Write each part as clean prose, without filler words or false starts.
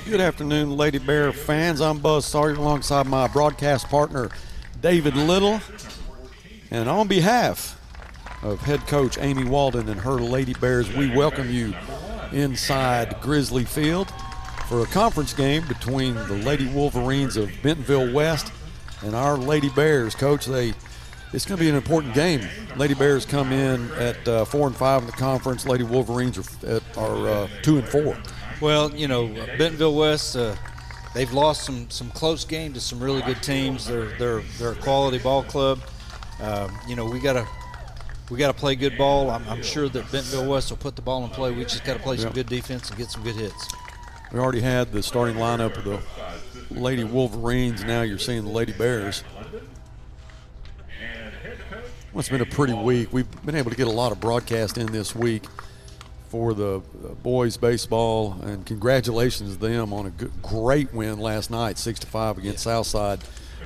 Good afternoon, Lady Bear fans. I'm Buzz Sawyer alongside my broadcast partner, David Little. And on behalf of head coach Amy Walden and her Lady Bears, we welcome you inside Grizzly Field for a conference game between the Lady Wolverines of Bentonville West and our Lady Bears. Coach, it's going to be an important game. Lady Bears come in at 4-5 in the conference. Lady Wolverines are 2-4. Well, you know, Bentonville West, they've lost some close games to some really good teams. They're a quality ball club. You know, we gotta play good ball. I'm sure that Bentonville West will put the ball in play. We just got to play some good defense and get some good hits. We already had the starting lineup of the Lady Wolverines. Now you're seeing the Lady Bears. Well, it's been a pretty week. We've been able to get a lot of broadcast in this week for the boys baseball, and congratulations to them on a great win last night, 6-5 against Southside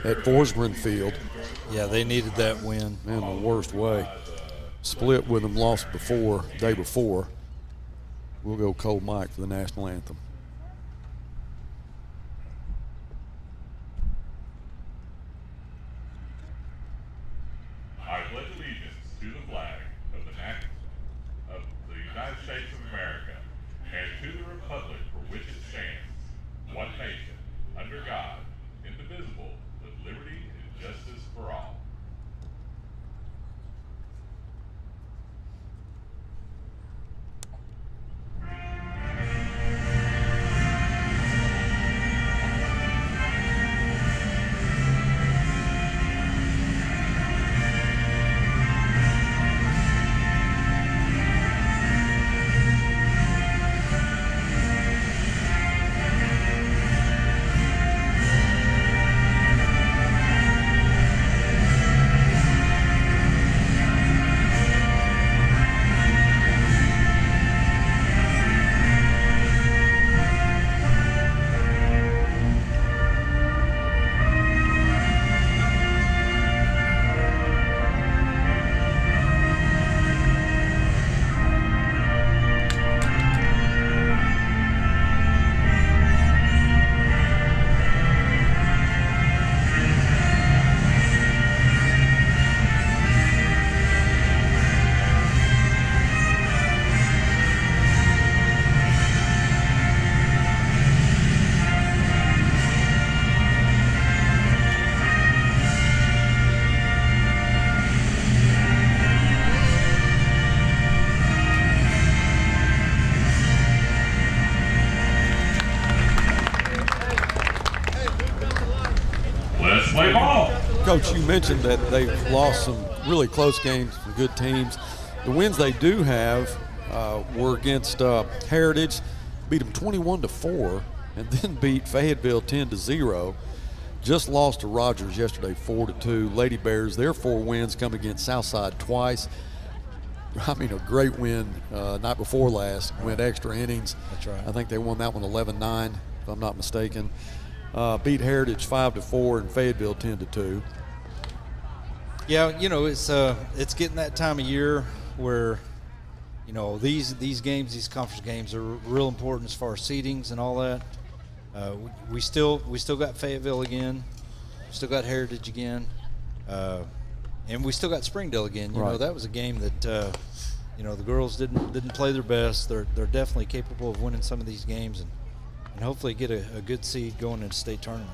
at Forsgren Field. Yeah, they needed that win. In the worst way. Split with them, lost day before. We'll go Cold Mike for the national anthem. I pledge allegiance to the flag of the United States of America and to the republic for which it stands, one nation, under God, indivisible, with liberty and justice for all. Play ball. Coach, you mentioned that they've lost some really close games from good teams. The wins they do have were against Heritage, beat them 21-4, and then beat Fayetteville 10-0. Just lost to Rogers yesterday 4-2. Lady Bears, their 4 wins come against Southside twice. I mean, a great win night before last, went extra innings. That's right. I think they won that one 11-9, if I'm not mistaken. Beat Heritage 5-4 and Fayetteville 10-2. Yeah, you know, it's getting that time of year where, you know, these games, these conference games are real important as far as seedings and all that. We still got Fayetteville again, still got Heritage again, and we still got Springdale again. You know, that was a game that you know, the girls didn't play their best. They're definitely capable of winning some of these games and hopefully get a good seed going into state tournament.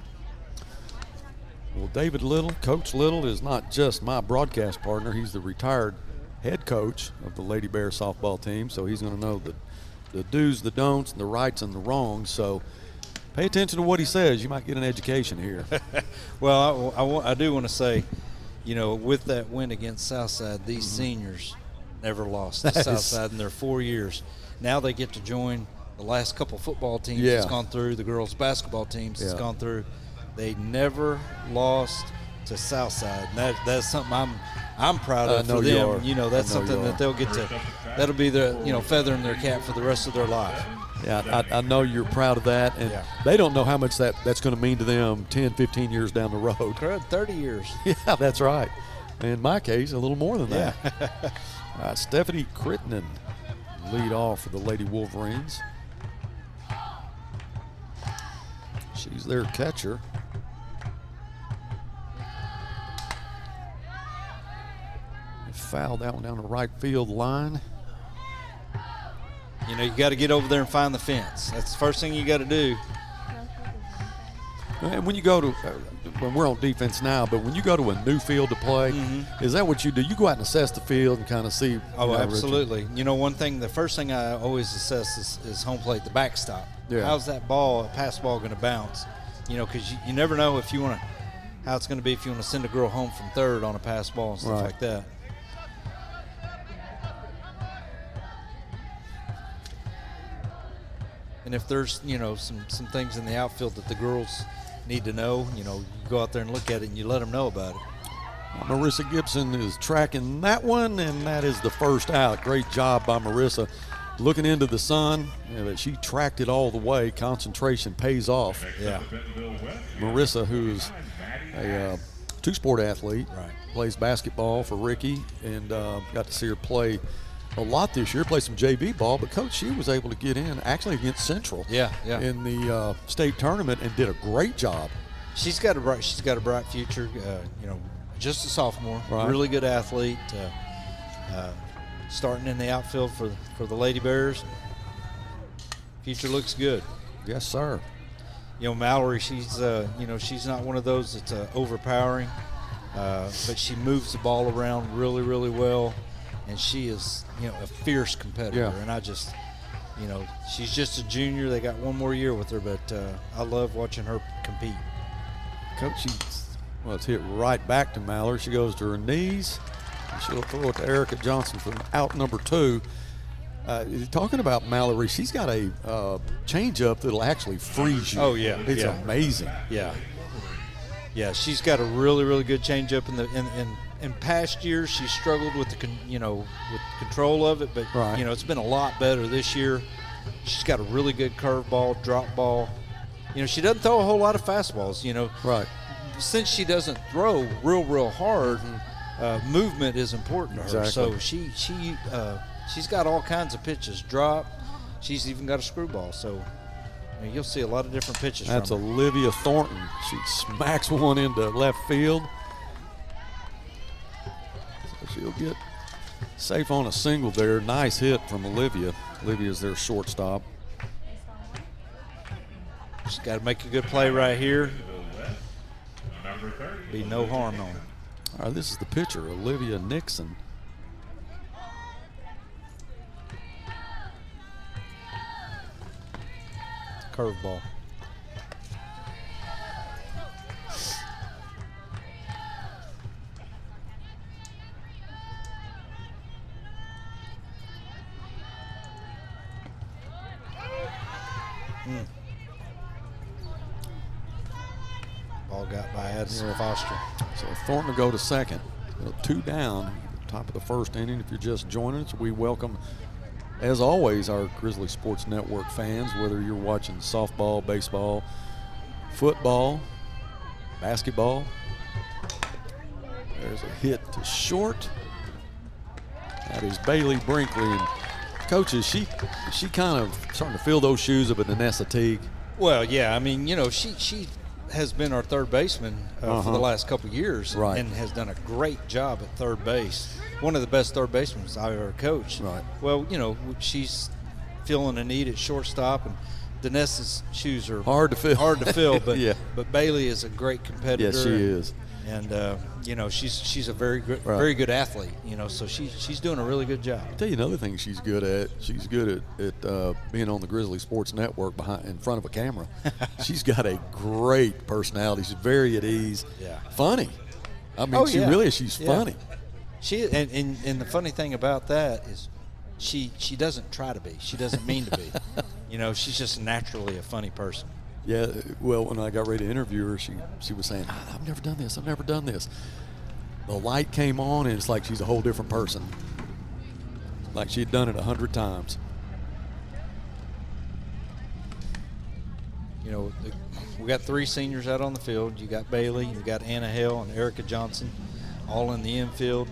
Well, David Little, Coach Little, is not just my broadcast partner. He's the retired head coach of the Lady Bear softball team, so he's going to know the do's, the don'ts, and the rights and the wrongs. So pay attention to what he says. You might get an education here. Well, I do want to say, you know, with that win against Southside, these seniors never lost to Southside in their 4 years. Now they get to join the last couple football teams that's gone through, the girls basketball teams that's gone through. They never lost to Southside. And that's something I'm proud of for them. You know, that's something that they'll get to. That'll be the, you know, feather in their cap for the rest of their life. Yeah, I know you're proud of that, and they don't know how much that's going to mean to them 10, 15 years down the road. 30 years. Yeah, that's right. In my case, a little more than that. Stephanie Crittenden lead off for the Lady Wolverines. She's their catcher. They fouled that one down the right field line. You know, you got to get over there and find the fence. That's the first thing you got to do. And when you go to, when we're on defense now, but when you go to a new field to play, is that what you do? You go out and assess the field and kind of see. Oh, absolutely. You know, one thing, the first thing I always assess is home plate, the backstop. Yeah. How's that ball, a pass ball, going to bounce? You know, because you never know if you want to, how it's going to be if you want to send a girl home from third on a pass ball and stuff like that. And if there's, you know, some things in the outfield that the girls need to know, you know, you go out there and look at it and you let them know about it. Marissa Gibson is tracking that one, and that is the first out. Great job by Marissa. Looking into the sun, but she tracked it all the way. Concentration pays off. Yeah. Marissa, who's a two-sport athlete, Right. plays basketball for Ricky, and got to see her play a lot this year. Played some JV ball, but Coach, she was able to get in actually against Central. Yeah. In the state tournament, and did a great job. She's got a bright future. You know, just a sophomore, Right. really good athlete. Starting in the outfield for the Lady Bears. Future looks good. Yes, sir. You know, Mallory, she's you know, she's not one of those that's overpowering, but she moves the ball around really, really well, and she is, you know, a fierce competitor. Yeah. And I just, you know, she's just a junior. They got one more year with her, but I love watching her compete. Coach, it's hit right back to Mallory. She goes to her knees. And she'll throw it to Erica Johnson from out number 2. Talking about Mallory, she's got a changeup that'll actually freeze you. Oh, yeah. It's yeah. amazing. Yeah. Yeah, she's got a really, really good changeup. In past years, she struggled with with control of it, but Right. you know, it's been a lot better this year. She's got a really good curveball, drop ball. You know, she doesn't throw a whole lot of fastballs. You know, Right. since she doesn't throw real hard, movement is important to her. Exactly. So she's got all kinds of pitches. Drop. She's even got a screwball. So you know, you'll see a lot of different pitches. That's from her. Olivia Thornton. She smacks one into left field. So she'll get safe on a single there. Nice hit from Olivia. Olivia's their shortstop. She's got to make a good play right here. Be no harm on her. All right, this is the pitcher, Olivia Nixon. Curveball. Ball got by Addison Foster. So Thornton will go to second. 2 down, top of the first inning. If you're just joining us, we welcome, as always, our Grizzly Sports Network fans, whether you're watching softball, baseball, football, basketball. There's a hit to short. That is Bailey Brinkley. And coaches, she kind of starting to fill those shoes of a Danessa Teague. Well, yeah, I mean, you know, she has been our third baseman for the last couple of years, Right. and has done a great job at third base. One of the best third basemen I've ever coached. Right. Well, you know, she's feeling a need at shortstop, and Danessa's shoes are Hard to fill. but Yeah. but Bailey is a great competitor. Yes, she is. And you know, she's a very good Right. athlete. You know, so she's doing a really good job. I'll tell you another thing she's good at. She's good at being on the Grizzly Sports Network in front of a camera. She's got a great personality. She's very at ease. Yeah. Funny. I mean, Oh, she yeah. really is. She's Yeah. funny. She and the funny thing about that is she doesn't try to be. She doesn't mean to be. You know, she's just naturally a funny person. Yeah, well, when I got ready to interview her, she was saying, I've never done this. I've never done this. The light came on, and it's like she's a whole different person. Like she'd done it 100 times. You know, we got 3 seniors out on the field. You got Bailey, you got Anna Hill, and Erica Johnson, all in the infield.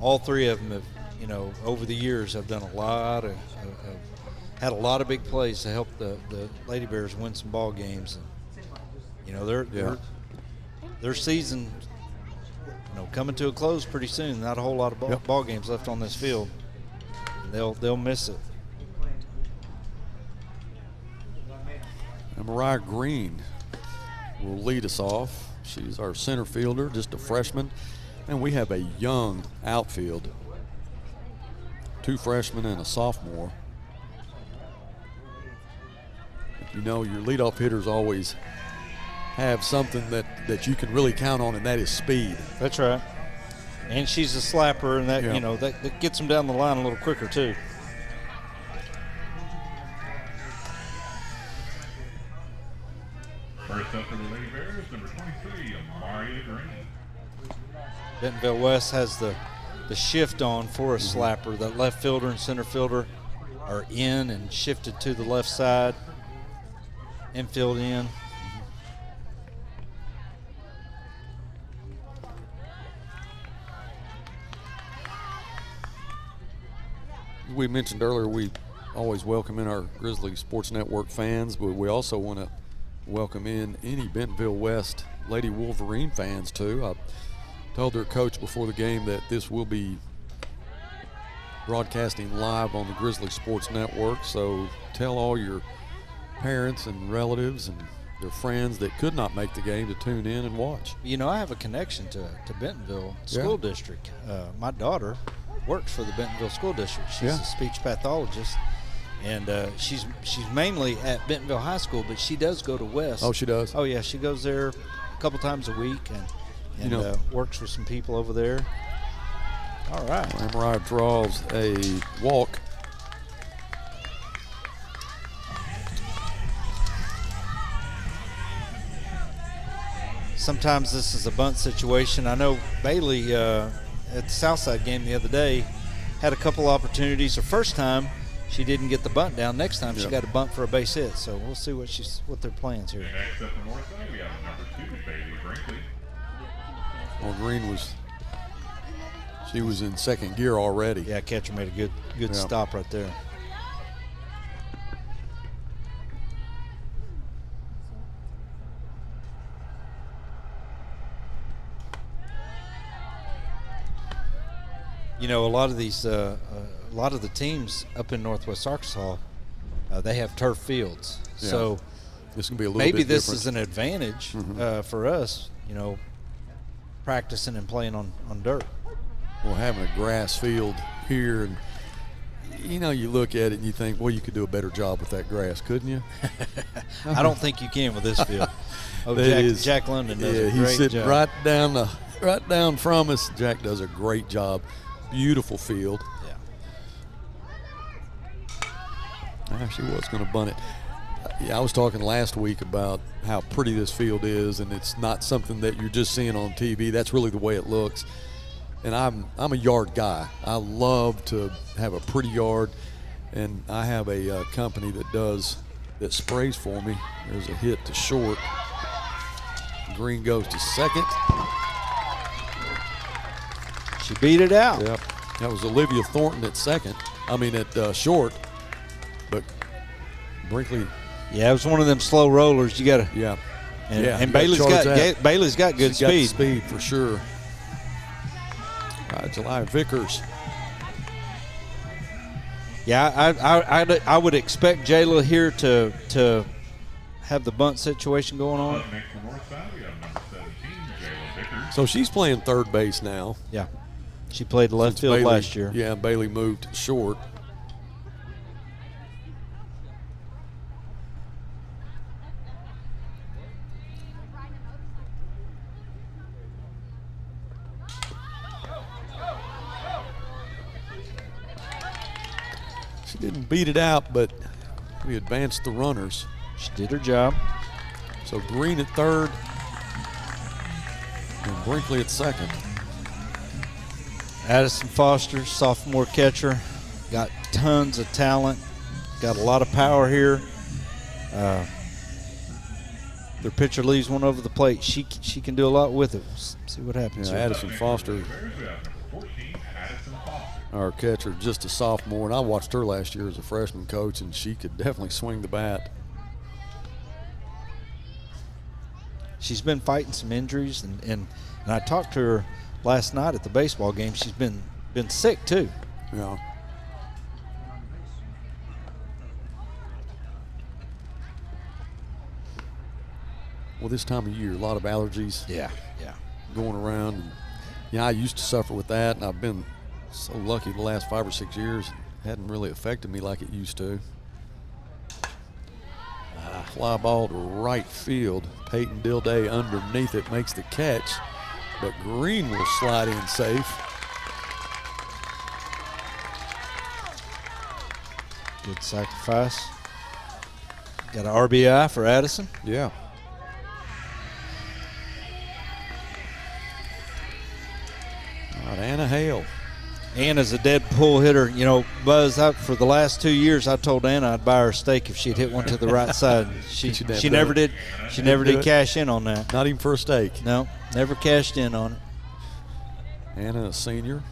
All 3 of them have, you know, over the years have done a lot of had a lot of big plays to help the Lady Bears win some ball games. And, you know, their season, you know, coming to a close pretty soon. Not a whole lot of ball games left on this field. They'll miss it. And Mariah Green will lead us off. She's our center fielder, just a freshman. And we have a young outfield. 2 freshmen and a sophomore. You know, your leadoff hitters always have something that you can really count on, and that is speed. That's right. And she's a slapper, and that you know that gets them down the line a little quicker too. First up for the Lady Bears, number 23, Amaria Green. Bentonville West has the shift on for a slapper. That left fielder and center fielder are in and shifted to the left side. Infield in. We mentioned earlier we always welcome in our Grizzly Sports Network fans, but we also want to welcome in any Bentonville West Lady Wolverine fans too. I told their coach before the game that this will be broadcasting live on the Grizzly Sports Network, so tell all your parents and relatives and their friends that could not make the game to tune in and watch. You know, I have a connection to Bentonville School District. My daughter works for the Bentonville School District. She's a speech pathologist, and she's mainly at Bentonville High School, but she does go to West. Oh, she does? Oh, yeah, she goes there a couple times a week and works with some people over there. All right. Mariah draws a walk. Sometimes this is a bunt situation. I know Bailey at the Southside game the other day had a couple opportunities. Her first time, she didn't get the bunt down. Next time, she got a bunt for a base hit. So we'll see what their plans here. And next up the Northside, we have number 2, Bailey Brinkley. Well, Green she was in second gear already. Yeah, catcher made a good stop right there. You know, a lot of the teams up in Northwest Arkansas, they have turf fields. Yeah. So this can be a little maybe bit this different. is an advantage for us, you know, practicing and playing on dirt. Well, having a grass field here, and you know, you look at it and you think, well, you could do a better job with that grass, couldn't you? I don't think you can with this field. Oh, Jack London does a great he's sitting job. right down from us. Jack does a great job. Beautiful field. Yeah. She was going to bunt it. Yeah, I was talking last week about how pretty this field is, and it's not something that you're just seeing on TV. That's really the way it looks. And I'm a yard guy. I love to have a pretty yard, and I have a company that sprays for me. There's a hit to short. Green goes to second. She beat it out. Yep. That was Olivia Thornton at short. But Brinkley. Yeah, it was one of them slow rollers. You got to. Yeah. And Bailey's got good She's speed. got speed for sure. July Vickers. Yeah, I would expect Jayla here to have the bunt situation going on. Up next for Northside, we have number 17, Jayla Vickers. So she's playing third base now. Yeah. She played left field Bailey, last year. Yeah, Bailey moved short. She didn't beat it out, but we advanced the runners. She did her job. So Green at third and Brinkley at second. Addison Foster, sophomore catcher, got tons of talent, got a lot of power here. Their pitcher leaves one over the plate. She can do a lot with it. We'll see what happens. Addison Foster 14, Addison Foster. Our catcher, just a sophomore, and I watched her last year as a freshman coach, and she could definitely swing the bat. She's been fighting some injuries, and I talked to her last night at the baseball game. She's been sick too. Yeah. Well, this time of year, a lot of allergies. Yeah. Going around. And, yeah, I used to suffer with that, and I've been so lucky the last 5 or 6 years. It hadn't really affected me like it used to. Fly ball to right field. Peyton Dilday underneath it makes the catch, but Green will slide in safe. Good sacrifice. Got an RBI for Addison. Yeah. All right, Anna Hale. Anna's a dead pull hitter. You know, Buzz, for the last 2 years, I told Anna I'd buy her a steak if she'd hit one to the right side. She never did. She never did cash in on that. Not even for a steak. No, never cashed in on it. Anna, a senior.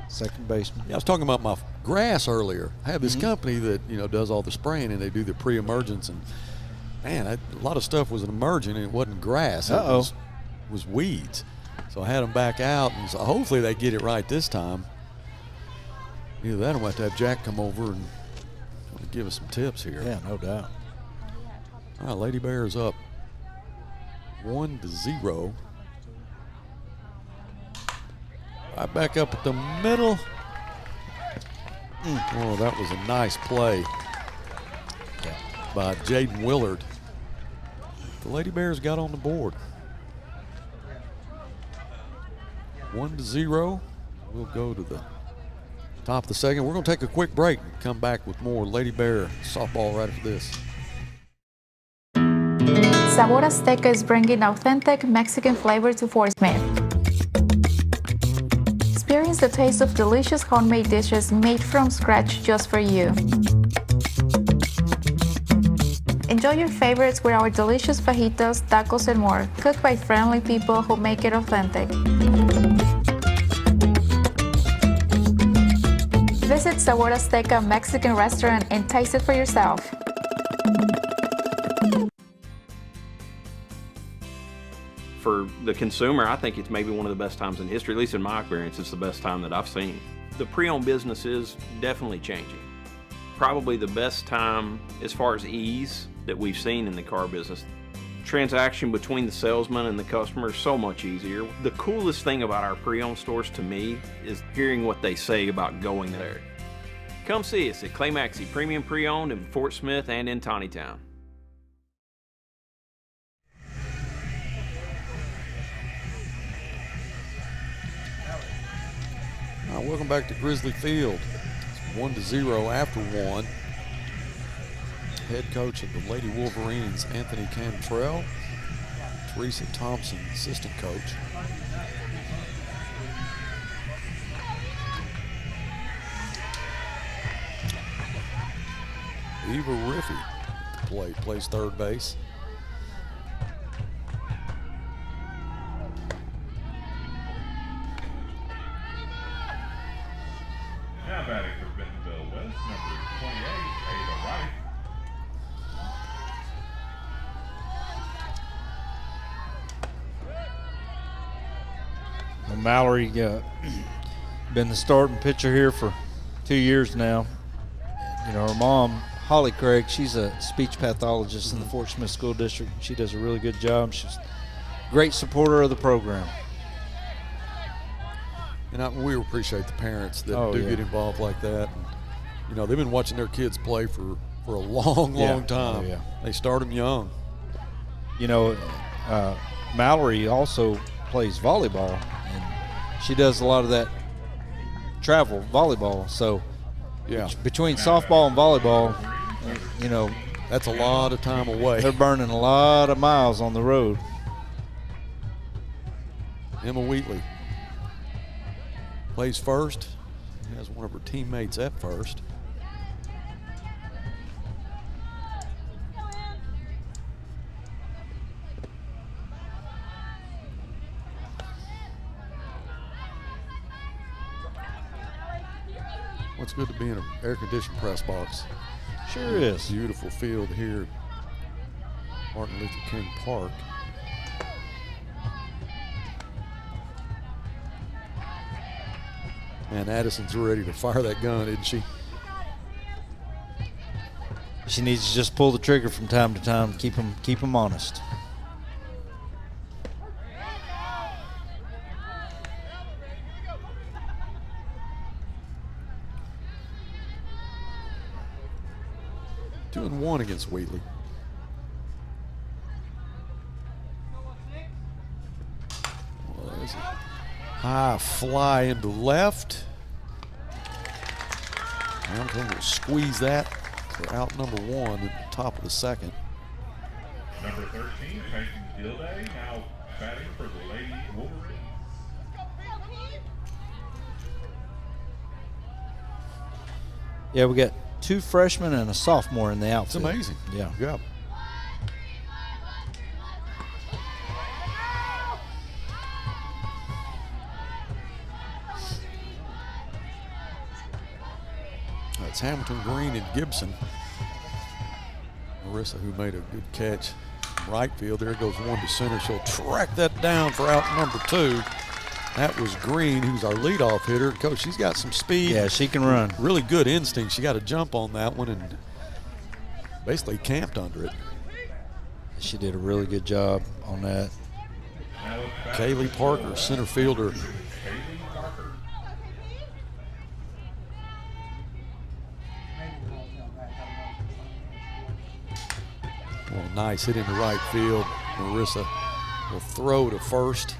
Second baseman. Yeah, I was talking about my grass earlier. I have this company that, does all the spraying, and they do the pre-emergence. And, man, a lot of stuff was emerging, and it wasn't grass. It was weeds. So I had them back out, and so hopefully they get it right this time. Either that or we'll have to have Jack come over and give us some tips here. Yeah, no doubt. All right, Lady Bears up 1-0. Right back up at the middle. Oh, that was a nice play by Jaden Willard. The Lady Bears got on the board. 1-0. We'll go to the top of the second. We're going to take a quick break and come back with more Lady Bear softball right after this. Sabor Azteca is bringing authentic Mexican flavor to Fort Smith. Experience the taste of delicious homemade dishes made from scratch just for you. Enjoy your favorites with our delicious fajitas, tacos, and more, cooked by friendly people who make it authentic. Visit Sabor Azteca Mexican restaurant and taste it for yourself. For the consumer, I think it's maybe one of the best times in history, at least in my experience, it's the best time that I've seen. The pre-owned business is definitely changing. Probably the best time as far as ease that we've seen in the car business. Transaction between the salesman and the customer is so much easier. The coolest thing about our pre-owned stores to me is hearing what they say about going there. Come see us at Clay Maxey Premium Pre-Owned in Fort Smith and in Tawnytown. Welcome back to Grizzly Field. It's 1-0 after one. Head coach of the Lady Wolverines, Anthony Cantrell. Teresa Thompson, assistant coach. Eva Riffey plays third base. Now batting for Bentonville West, number 28, Ada Wright. Well, Mallory been the starting pitcher here for 2 years now. Her mom, Holly Craig, she's a speech pathologist in the Fort Smith School District. She does a really good job. She's a great supporter of the program. And we appreciate the parents that get involved like that. And, they've been watching their kids play for a long time. They start them young. Mallory also plays volleyball, and she does a lot of that travel volleyball. So, between softball and volleyball, that's a lot of time away. They're burning a lot of miles on the road. Emma Wheatley plays first. Has one of her teammates at first. What's good to be in an air-conditioned press box. Sure is. Beautiful field here at Martin Luther King Park. And Addison's ready to fire that gun, isn't she? She needs to just pull the trigger from time to time, keep them honest. Two and one against Wheatley. Well, there's a high fly into left. Hamilton will squeeze that for out number one at the top of the second. Number 13, Peyton Gilday, now batting for the Lady Wolverines. Yeah, we got 2 freshmen and a sophomore in the It's outfield. amazing. Yeah. Yeah. That's Hamilton, Green, and Gibson. Marissa, who made a good catch from right field. There goes one to center. She'll track that down for out number 2. That was Green, who's our leadoff hitter. Coach, she's got some speed. Yeah, she can run. Really good instinct. She got a jump on that one and basically camped under it. She did a really good job on that. Kaylee Parker, center fielder. Well, nice hit into right field. Marissa will throw to first.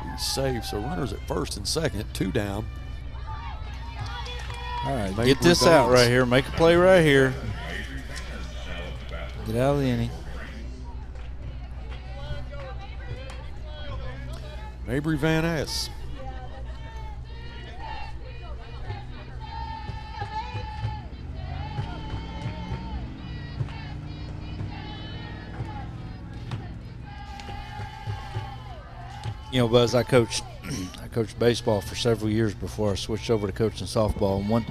She's safe, so runners at first and second, 2 down. All right, Mabry get this out Vance. right here. Make a play right here. Get out of the inning. Mabry Van Ness. You know, Buzz, I coached baseball for several years before I switched over to coaching softball. And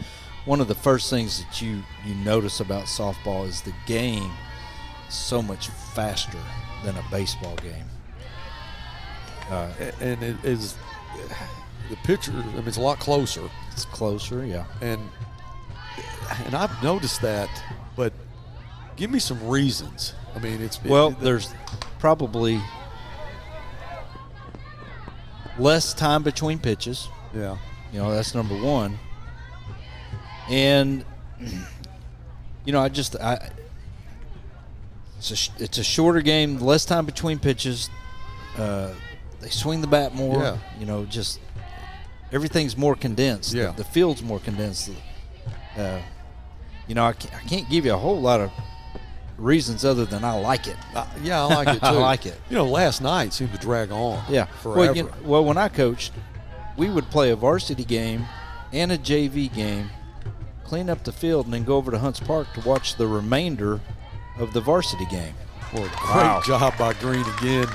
one of the first things that you notice about softball is the game is so much faster than a baseball game. And it is the pitcher, I mean, it's a lot closer. It's closer, yeah. And I've noticed that, but give me some reasons. I mean, There's probably less time between pitches. Yeah. You know, that's number one. And, you know, it's a shorter game, less time between pitches. They swing the bat more. Yeah. You know, just everything's more condensed. Yeah. The field's more condensed. You know, I can't give you a whole lot of reasons other than I like it. Yeah, I like it too. I like it. You know, last night seemed to drag on. Yeah. Forever. Well, when I coached, we would play a varsity game and a JV game, clean up the field, and then go over to Hunts Park to watch the remainder of the varsity game. Well, great job by Green again.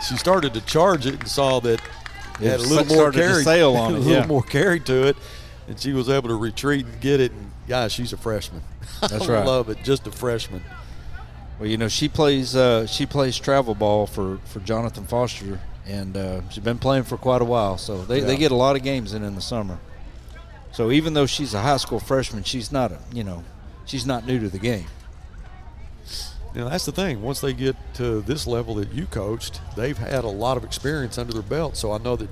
She started to charge it and saw that it had a little more carry. Sail on it, a little more carry to it, and she was able to retreat and get it. And guys, she's a freshman. That's I right. love it, just a freshman. Well, you know, she plays travel ball for Jonathan Foster, and she's been playing for quite a while. So they get a lot of games in the summer. So even though she's a high school freshman, she's not new to the game. You know, that's the thing. Once they get to this level that you coached, they've had a lot of experience under their belt. So I know that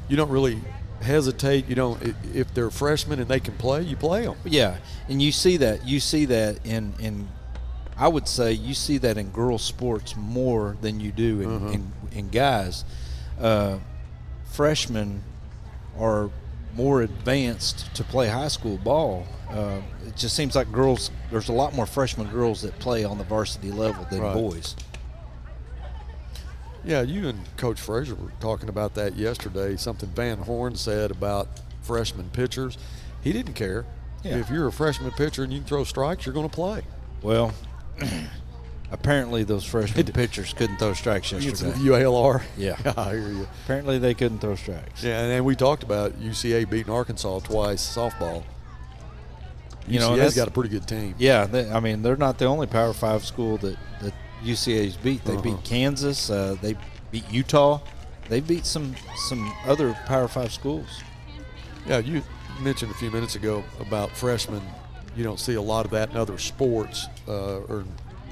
you don't really hesitate. You don't, if they're freshmen and they can play, you play them. Yeah, and you see that in I would say you see that in girls sports more than you do in guys. Freshmen are more advanced to play high school ball. It just seems like girls, there's a lot more freshman girls that play on the varsity level than boys. Yeah, you and Coach Frazier were talking about that yesterday, something Van Horn said about freshman pitchers. He didn't care. Yeah. If you're a freshman pitcher and you can throw strikes, you're going to play. Well, Apparently, those freshman pitchers couldn't throw strikes It's yesterday. with UALR. Yeah. I hear you. Apparently, they couldn't throw strikes. Yeah, and we talked about UCA beating Arkansas twice softball. You know, UCA's that's got a pretty good team. Yeah, I mean, they're not the only Power 5 school that UCA's beat. They beat Kansas. They beat Utah. They beat some other Power 5 schools. Yeah, you mentioned a few minutes ago about freshmen. You don't see a lot of that in other sports or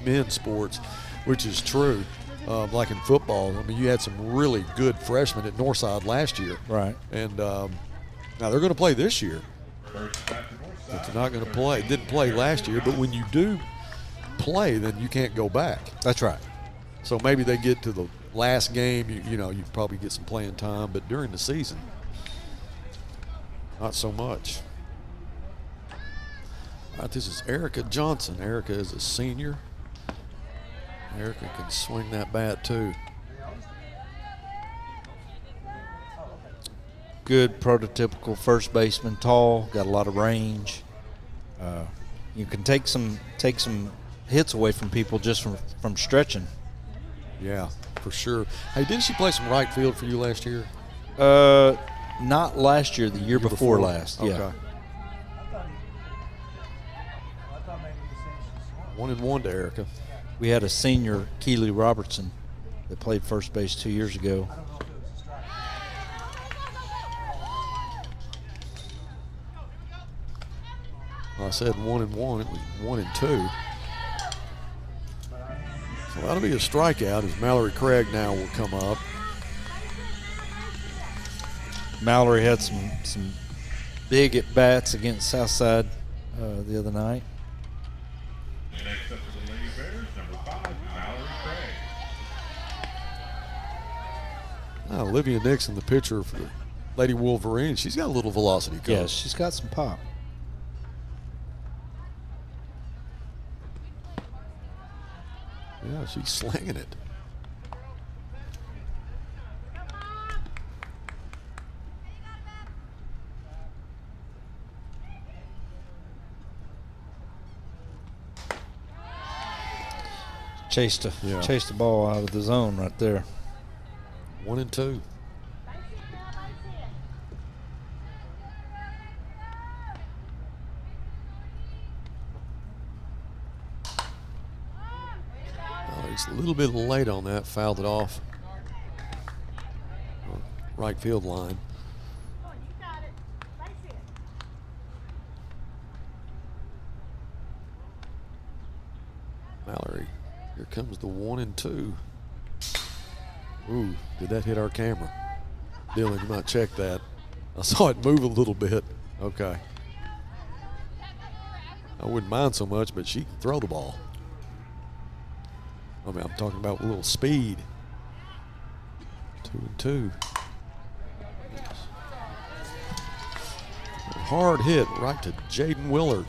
men's sports, which is true. Like in football, I mean, you had some really good freshmen at Northside last year. Right. And now they're going to play this year. But they're not going to play. Didn't play last year, but when you do play, then you can't go back. That's right. So maybe they get to the last game, you probably get some playing time, but during the season, not so much. All right, this is Erica Johnson. Erica is a senior. Erica can swing that bat too. Good prototypical first baseman, tall, got a lot of range. You can take some hits away from people just from stretching. Yeah, for sure. Hey, didn't she play some right field for you last year? Not last year, the year before last. Okay. Yeah. 1-1 to Erica. We had a senior, Keely Robertson, that played first base 2 years ago. I said 1-1. It was 1-2. So that'll be a strikeout as Mallory Craig now will come up. Mallory had some big at bats against Southside the other night. Next up for the Lady Bears, number 5, Mallory Craig. Olivia Nixon, the pitcher for the Lady Wolverines, she's got a little velocity. Yeah, she's got some pop. Yeah, she's slinging it. Chased the ball out of the zone right there. 1-2. He's a little bit late on that, fouled it off. Right field line. Mallory, here comes the 1-2. Ooh, did that hit our camera? Dylan, you might check that. I saw it move a little bit. Okay. I wouldn't mind so much, but she can throw the ball. I mean, I'm talking about a little speed. 2-2. Hard hit right to Jaden Willard.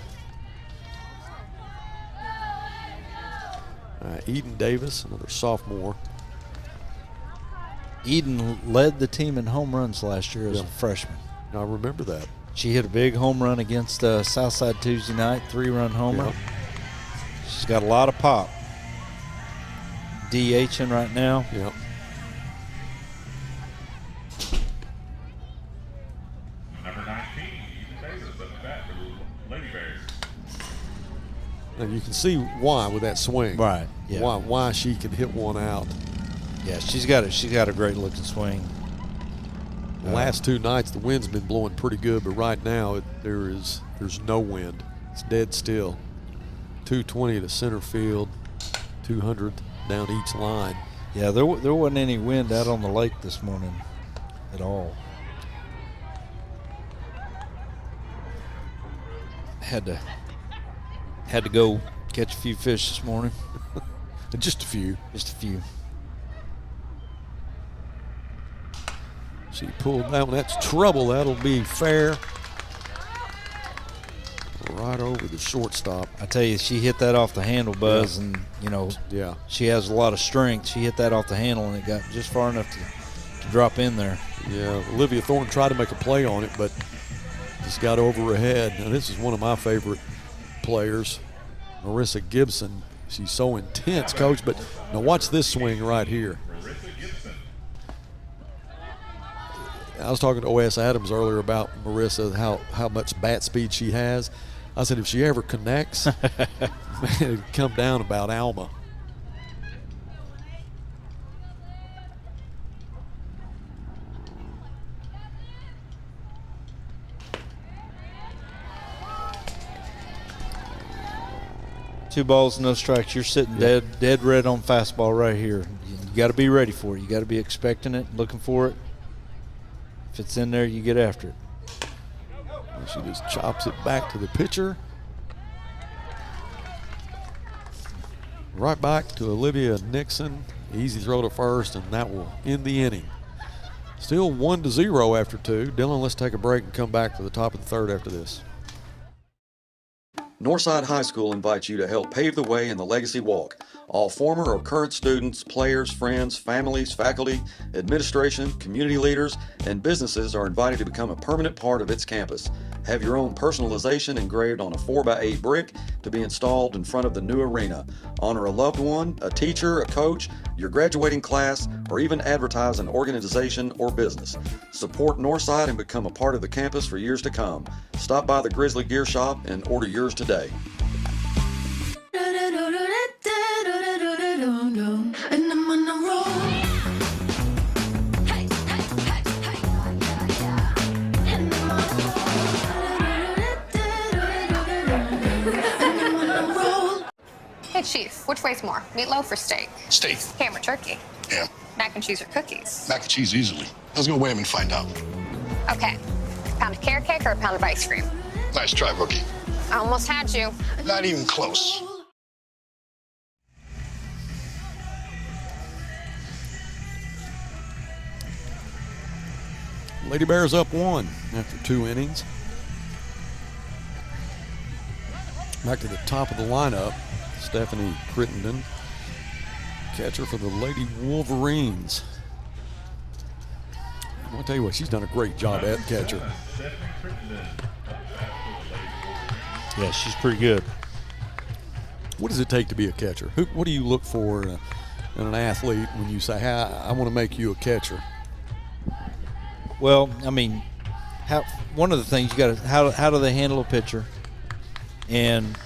Eden Davis, another sophomore. Eden led the team in home runs last year as a freshman. I remember that. She hit a big home run against Southside Tuesday night, 3-run homer. Yep. She's got a lot of pop. DHing right now. Yep. Number 19, Eden Davis up the bat for the Lady Bears. And you can see why with that swing. Right. Yeah. Why she can hit one out. Yeah, she's got a great looking swing. The last 2 nights the wind's been blowing pretty good, but right now there's no wind. It's dead still. 220 to center field, 200 down each line. Yeah, there wasn't any wind out on the lake this morning at all. Had to go catch a few fish this morning. Just a few. Just a few. She pulled that one. That's trouble. That'll be fair. Right over the shortstop. I tell you, she hit that off the handle, Buzz, and Yeah. she has a lot of strength. She hit that off the handle, and it got just far enough to drop in there. Yeah. Olivia Thornton tried to make a play on it, but just got over her head. Now, this is one of my favorite players, Marissa Gibson. She's so intense, Coach. But now watch this swing right here. I was talking to O.S. Adams earlier about Marissa, how much bat speed she has. I said if she ever connects, man, it'd come down about Alma. Two balls, no strikes. You're sitting dead red on fastball right here. You got to be ready for it. You got to be expecting it, looking for it. If it's in there, you get after it. And she just chops it back to the pitcher. Right back to Olivia Nixon. Easy throw to first, and that will end the inning. Still 1-0 after 2. Dylan, let's take a break and come back to the top of the third after this. Northside High School invites you to help pave the way in the Legacy Walk. All former or current students, players, friends, families, faculty, administration, community leaders, and businesses are invited to become a permanent part of its campus. Have your own personalization engraved on a 4x8 brick to be installed in front of the new arena. Honor a loved one, a teacher, a coach, your graduating class, or even advertise an organization or business. Support Northside and become a part of the campus for years to come. Stop by the Grizzly Gear Shop and order yours today. And I'm on a roll. And I'm on a roll. Hey, Chief, which weighs more, meatloaf or steak? Steak. Ham or turkey? Yeah. Mac and cheese or cookies? Mac and cheese easily. Let's go weigh them and find out. Okay. A pound of carrot cake or a pound of ice cream? Nice try, rookie. I almost had you. Not even close. Lady Bears up 1 after 2 innings. Back to the top of the lineup, Stephanie Crittenden, catcher for the Lady Wolverines. I'll tell you what, she's done a great job at catcher. Yeah, she's pretty good. What does it take to be a catcher? What do you look for in an athlete when you say, hey, I want to make you a catcher? Well, I mean, one of the things you got to how do they handle a pitcher, and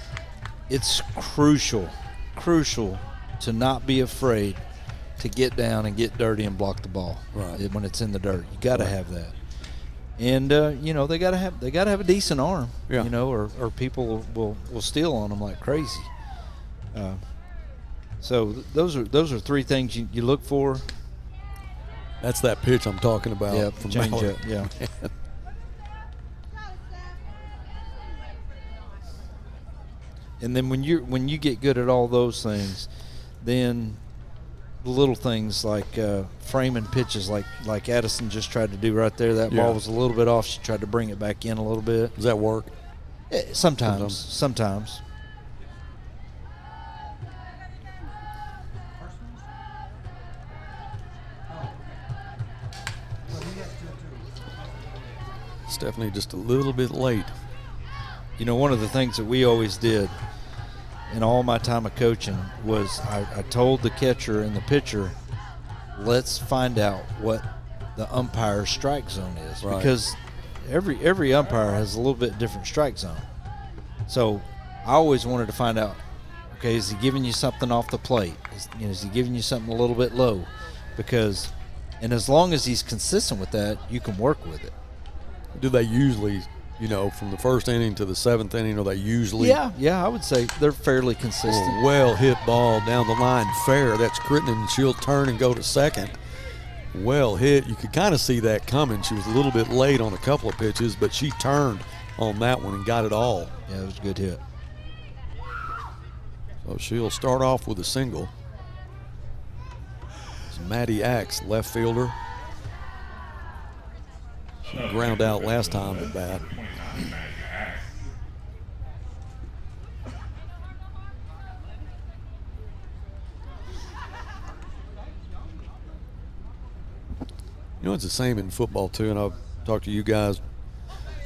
it's crucial to not be afraid to get down and get dirty and block the ball when it's in the dirt. You got to have that, and they got to have a decent arm, or people will steal on them like crazy. So those are 3 things you look for. That's that pitch I'm talking about. Yeah, from change Mallory. up. Yeah. And then when you get good at all those things, then the little things like framing pitches, like Addison just tried to do right there. That ball was a little bit off. She tried to bring it back in a little bit. Does that work? Sometimes. Stephanie just a little bit late. One of the things that we always did in all my time of coaching was I told the catcher and the pitcher, let's find out what the umpire's strike zone is. Right. Because every umpire has a little bit different strike zone. So I always wanted to find out, okay, is he giving you something off the plate? Is he giving you something a little bit low? And as long as he's consistent with that, you can work with it. Do they usually, from the first inning to the 7th inning, are they usually? Yeah, I would say they're fairly consistent. Well hit ball down the line, fair. That's Crittenden. She'll turn and go to second. Well hit. You could kind of see that coming. She was a little bit late on a couple of pitches, but she turned on that one and got it all. Yeah, it was a good hit. So she'll start off with a single. It's Maddie Axe, left fielder. She ground out last time at bat. It's the same in football too, and I've talked to you guys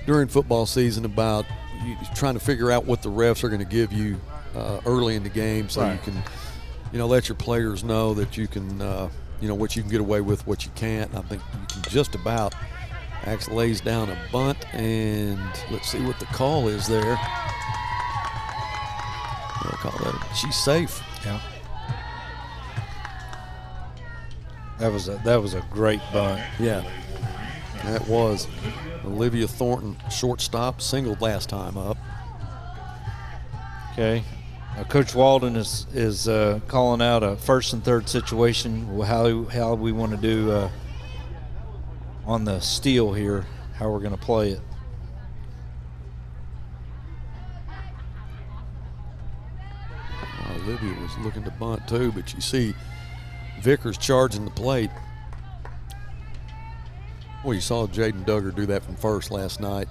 during football season about you trying to figure out what the refs are going to give you early in the game, so Right. you can, let your players know that you can, what you can get away with, what you can't. I think you can just about. Axe lays down a bunt, and let's see what the call is there. They'll call that. She's safe. Yeah. That was a great bunt. Yeah, that was. Olivia Thornton, shortstop, singled last time up. Okay. Now, Coach Walden is calling out a first and third situation. How we want to do on the steal here, how we're going to play it. Olivia was looking to bunt too, but you see Vickers charging the plate. Well, you saw Jaden Duggar do that from first last night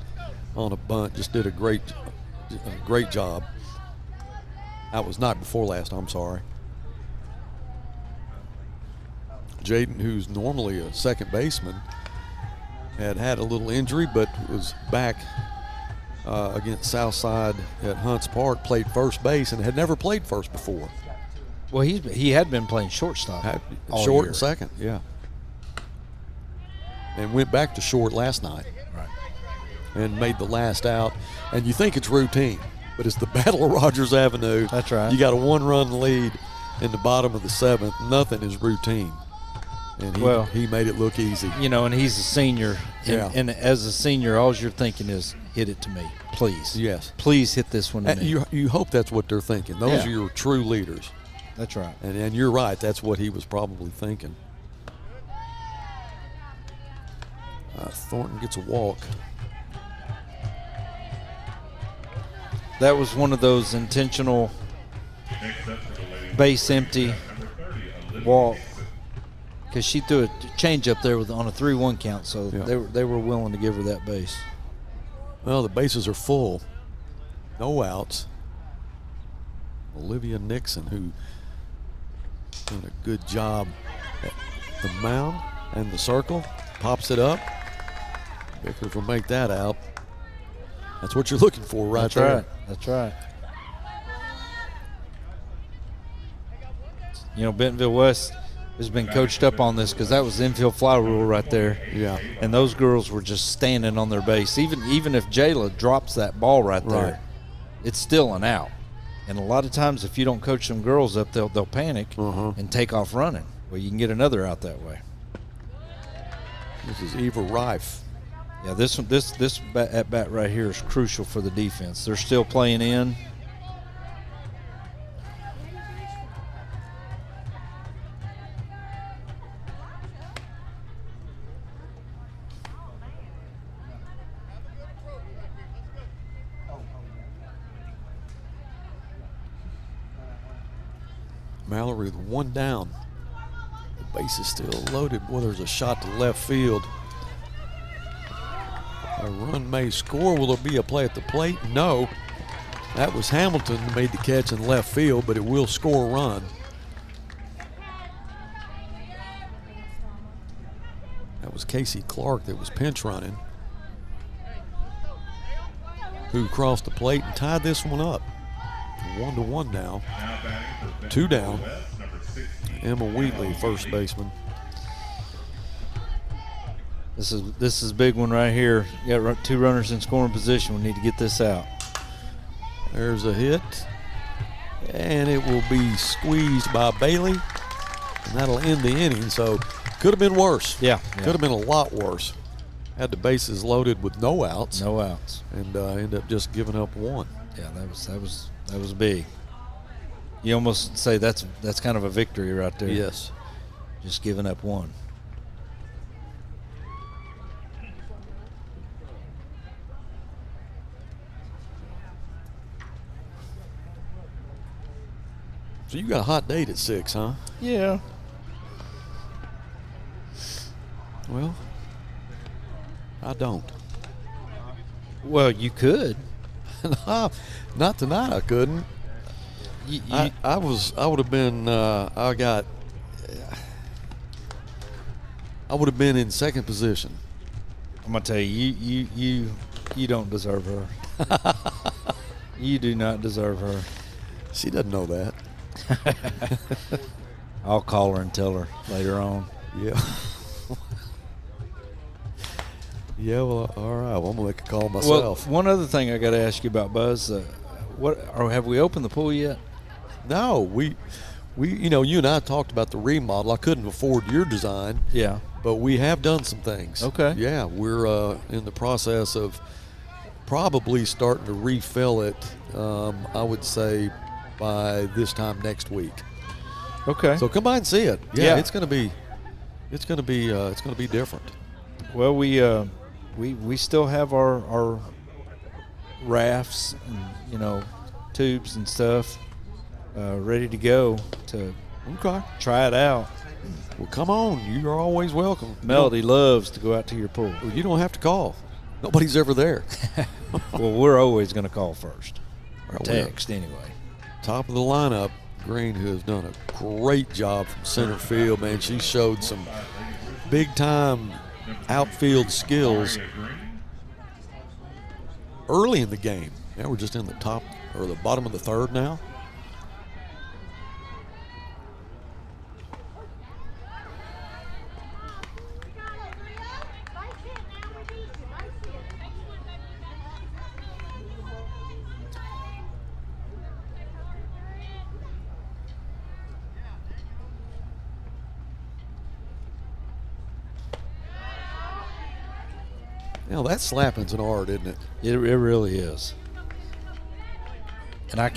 on a bunt. Just did a great job. That was not before last, I'm sorry. Jaden, who's normally a second baseman, had a little injury, but was back against Southside at Hunts Park, played first base, and had never played first before. Well, he had been playing shortstop. All Short year. and second, yeah. And went back to short last night. Right. And made the last out. And you think it's routine, but it's the Battle of Rogers Avenue. That's right. You got a one-run lead in the bottom of the seventh. Nothing is routine. And he made it look easy. And he's a senior. Yeah. And as a senior, all you're thinking is, hit it to me, please. Yes. Please hit this one to me. You hope that's what they're thinking. Those Yeah. are your true leaders. That's right. And you're right. That's what he was probably thinking. Thornton gets a walk. That was one of those intentional base empty walk, because she threw a change up there on a 3-1 count, so Yeah. they were willing to give her that base. Well, the bases are full. No outs. Olivia Nixon, who did a good job at the mound and the circle, pops it up. Vickers will make that out. That's what you're looking for right That's there. right. That's right. Bentonville West has been coached up on this because that was the infield fly rule right there. Yeah. And those girls were just standing on their base. Even if Jayla drops that ball right there, Right. it's still an out. And a lot of times if you don't coach them girls up, they'll panic Uh-huh. and take off running. Well, you can get another out that way. This is Eva Rife. Yeah, this at bat right here is crucial for the defense. They're still playing in. Mallory with one down. The base is still loaded. Boy, there's a shot to left field. A run may score. Will there be a play at the plate? No. That was Hamilton who made the catch in left field, but it will score a run. That was Casey Clark that was pinch running, who crossed the plate and tied this one up. 1-1 now. 2 down. Emma Wheatley, first baseman. This is a big one right here. You got 2 runners in scoring position. We need to get this out. There's a hit, and it will be squeezed by Bailey, and that'll end the inning. So could have been worse. Yeah. Could have been a lot worse. Had the bases loaded with no outs. No outs. And end up just giving up one. Yeah, that was big. You almost say that's kind of a victory right there. Yes. Just giving up one. So you got a hot date at 6, huh? Yeah. Well, I don't. Well, you could. No, not tonight. I couldn't. I would have been. I would have been in second position. I'm gonna tell you, you don't deserve her. You do not deserve her. She doesn't know that. I'll call her and tell her later on. Yeah. Yeah, well, all right. Well, I'm going to make a call myself. Well, one other thing I got to ask you about, Buzz. Have we opened the pool yet? No, we you and I talked about the remodel. I couldn't afford your design. Yeah. But we have done some things. Okay. Yeah, we're in the process of probably starting to refill it, I would say, by this time next week. Okay. So come by and see it. Yeah. It's going to be different. Well, we still have our rafts and tubes and stuff ready to go to try it out. Well, come on. You're always welcome. Melody loves to go out to your pool. Well, you don't have to call. Nobody's ever there. Well, we're always going to call first. Or Right, text anyway. Top of the lineup, Green, who has done a great job from center field, man. She showed some big-time outfield skills early in the game. Now we're just in the top or the bottom of the third now. Now that slapping's an art, isn't it? It really is. And I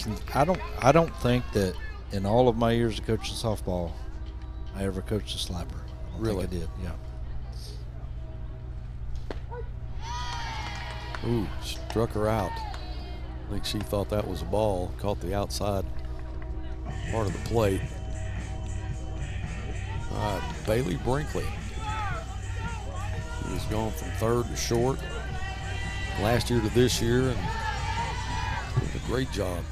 don't think that in all of my years of coaching softball, I ever coached a slapper. I don't think I did. Yeah. Ooh, struck her out. I think she thought that was a ball. Caught the outside part of the plate. All right, Bailey Brinkley. He has gone from third to short last year to this year and did a great job.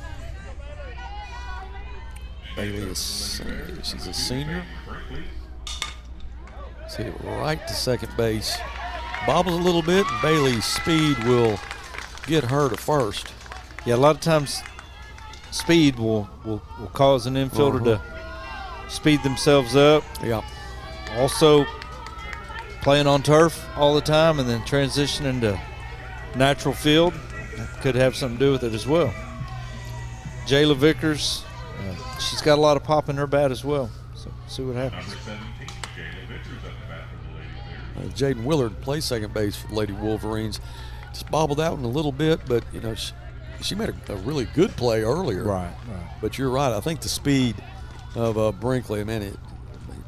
Bailey she's a senior. Let's hit it right to second base. Bobbles a little bit, and Bailey's speed will get her to first. Yeah, a lot of times speed will cause an infielder to speed themselves up. Yeah. Also, playing on turf all the time and then transitioning to natural field could have something to do with it as well. Jayla Vickers, she's got a lot of pop in her bat as well. So see what happens. Number 17, Jayla Vickers at the bat for the Lady Bears. Jaden Willard plays second base for the Lady Wolverines. Just bobbled out in a little bit, but she made a really good play earlier. Right. But you're right. I think the speed of Brinkley, man, it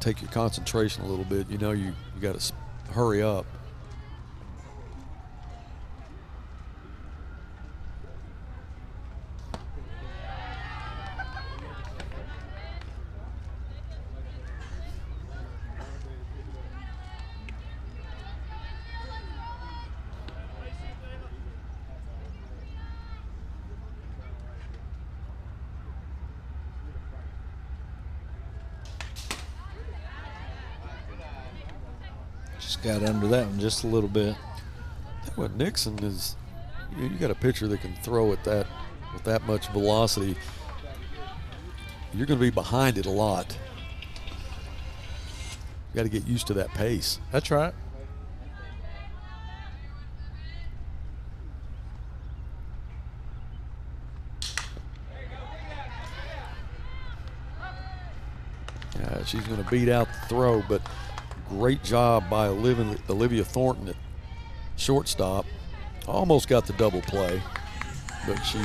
take your concentration a little bit. You got to hurry up. Just got under that one just a little bit. What Nixon is, you got a pitcher that can throw at that with that much velocity. You're going to be behind it a lot. You got to get used to that pace. That's right. Yeah, she's going to beat out the throw, but great job by Olivia Thornton at shortstop. Almost got the double play, but she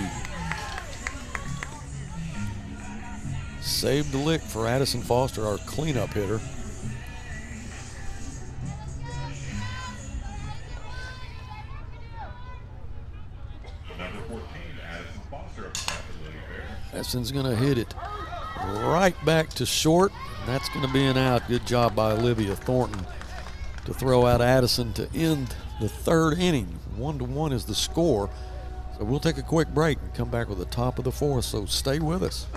saved the lick for Addison Foster, our cleanup hitter. Number 14, Addison Foster up the bat for the Lady Bears. Addison's going to hit it right back to short. That's going to be an out. Good job by Olivia Thornton to throw out Addison to end the third inning. 1-1 is the score. So we'll take a quick break and come back with the top of the fourth. So stay with us.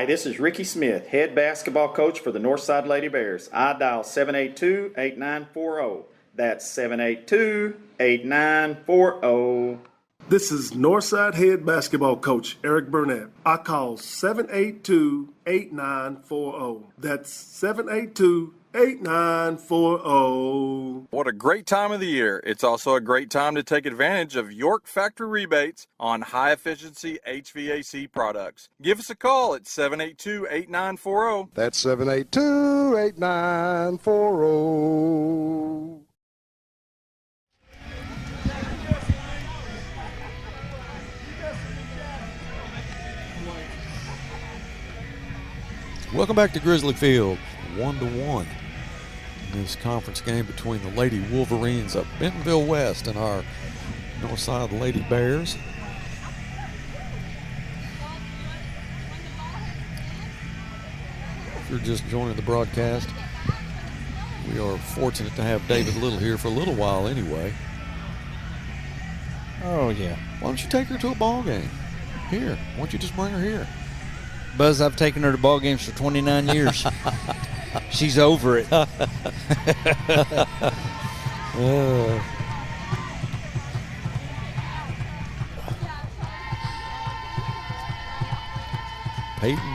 this is Ricky Smith, head basketball coach for the Northside Lady Bears. I dial 782-8940. That's 782-8940. This is Northside head basketball coach Eric Burnett. I call 782-8940. That's 782-8940. What a great time of the year. It's also a great time to take advantage of York Factory rebates on high-efficiency HVAC products. Give us a call at 782-8940. That's 782-8940. Welcome back to Grizzly Field, 1-1 in this conference game between the Lady Wolverines of Bentonville West and our Northside Lady Bears. If you're just joining the broadcast, we are fortunate to have David Little here for a little while anyway. Oh, yeah. Why don't you take her to a ball game? Here, why don't you just bring her here? Buzz, I've taken her to ball games for 29 years. She's over it. Peyton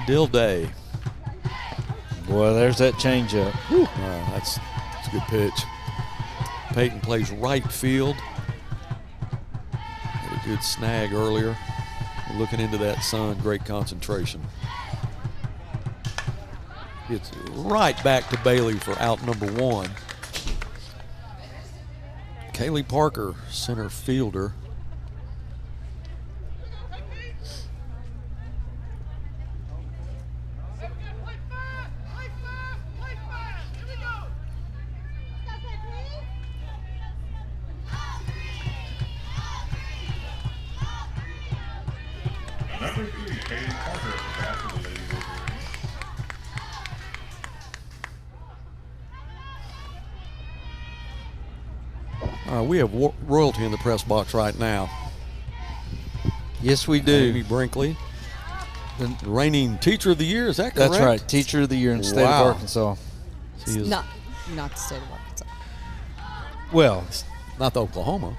Dilday. Boy, there's that changeup. That's a good pitch. Peyton plays right field. Had a good snag earlier. Looking into that sun, great concentration. It's right back to Bailey for out number one. Kaylee Parker, center fielder. Number 3, Kaylee Parker at the bat for the Lady Wolverines. We have royalty in the press box right now. Yes, we do. Amy Brinkley, the reigning teacher of the year. Is that correct? That's right. Teacher of the year in the state of Arkansas. It's not the state of Arkansas. Well, not the Oklahoma.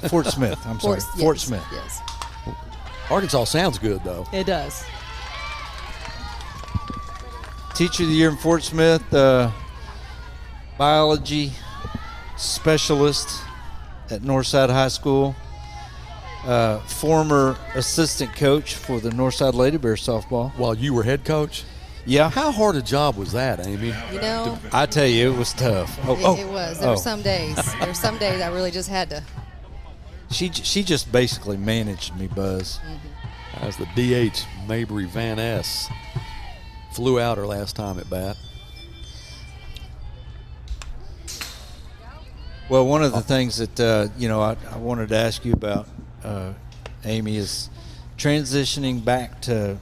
Fort Smith. I'm sorry. Fort Smith. Yes. Arkansas sounds good, though. It does. Teacher of the year in Fort Smith, biology specialist at Northside High School, former assistant coach for the Northside Lady Bears softball. While you were head coach? Yeah. How hard a job was that, Amy? You know, I tell you, it was tough. it was. There were some days. There were some days I really just had to. She just basically managed me, Buzz. Mm-hmm. As the DH, Mabry Van Ness flew out her last time at bat. Well, one of the things that, I wanted to ask you about, Amy, is transitioning back to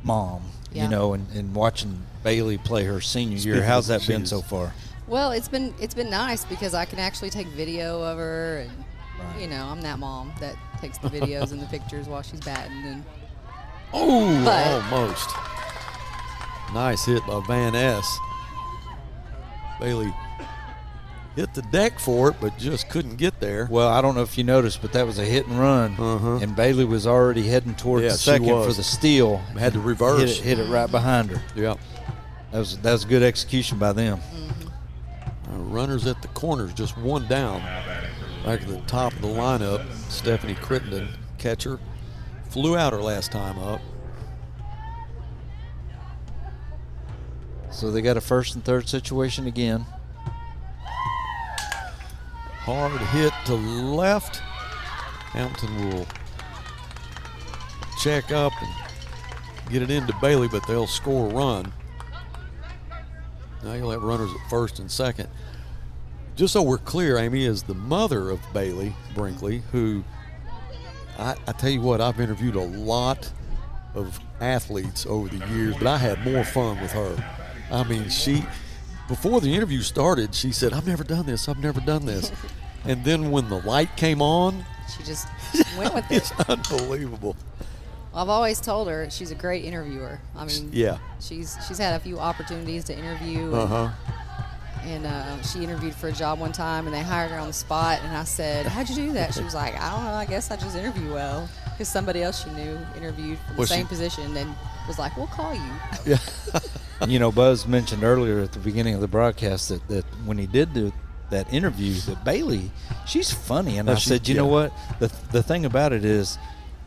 mom, and watching Bailey play her senior year. How's that been so far? Well, it's been nice because I can actually take video of her, and I'm that mom that takes the videos and the pictures while she's batting. And almost. Nice hit by Van Ness. Bailey hit the deck for it, but just couldn't get there. Well, I don't know if you noticed, but that was a hit and run, and Bailey was already heading toward the second for the steal. Had to reverse. Hit it right behind her. Yeah. That was good execution by them. Runners at the corners, just one down. Back at the top of the lineup, Stephanie Crittenden, catcher, flew out her last time up. So they got a first and third situation again. Hard hit to left. Hampton will check up and get it into Bailey, but they'll score a run. Now you'll have runners at first and second. Just so we're clear, Amy is the mother of Bailey Brinkley, who I tell you what, I've interviewed a lot of athletes over the years, but I had more fun with her. I mean, before the interview started, she said, I've never done this. And then when the light came on, she just went with it. It's unbelievable. I've always told her she's a great interviewer. I mean, Yeah. she's had a few opportunities to interview. And she interviewed for a job one time, and they hired her on the spot. And I said, "How'd you do that?" She was like, "I don't know. I guess I just interview well." Because somebody else she knew interviewed for the same position and was like, "We'll call you." Yeah. You know, Buzz mentioned earlier at the beginning of the broadcast that when he did that interview, that Bailey, she's funny. And I said, you know what? The thing about it is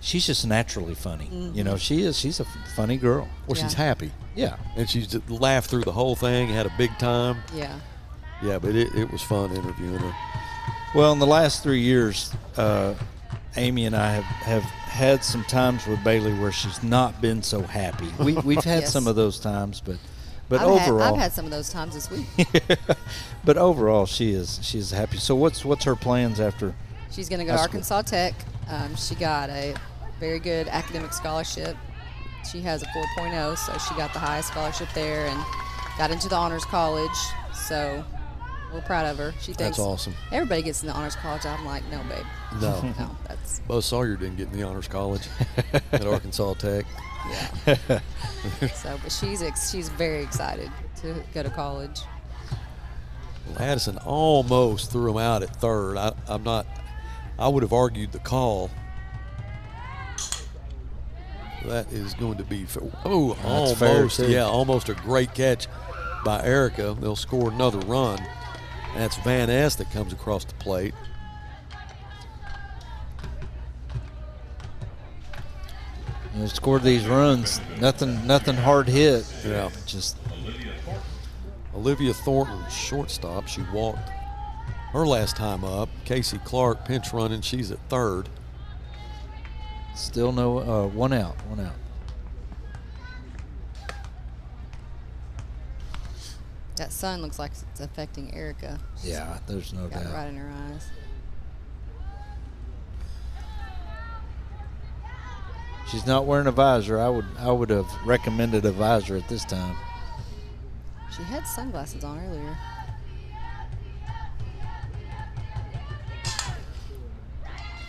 she's just naturally funny. You know, she's a funny girl. Well, she's happy. Yeah. And she's just laughed through the whole thing, had a big time. Yeah. Yeah, but it was fun interviewing her. Well, in the last 3 years, Amy and I have had some times with Bailey where she's not been so happy. We've had some of those times, but overall, I've had some of those times this week. But overall, she's happy. So what's her plans after? She's going to go to Arkansas Tech. She got a very good academic scholarship. She has a 4.0, so she got the highest scholarship there and got into the honors college. So we're proud of her. She thinks that's awesome. Everybody gets in the honors college. I'm like, no, babe. No. No, that's. Buzz Sawyer didn't get in the honors college at Arkansas Tech. Yeah. So, but she's very excited to go to college. Well, Addison almost threw him out at third. I would have argued the call. That is going to be almost. Yeah, almost a great catch by Erica. They'll score another run. That's Van Ness that comes across the plate. You know, scored these runs, nothing hard hit. Yeah, just Olivia Thornton, shortstop. She walked her last time up. Casey Clark pinch running. She's at third. Still no one out. That sun looks like it's affecting Erica. Yeah, there's no got doubt. It right in her eyes. She's not wearing a visor. I would have recommended a visor at this time. She had sunglasses on earlier.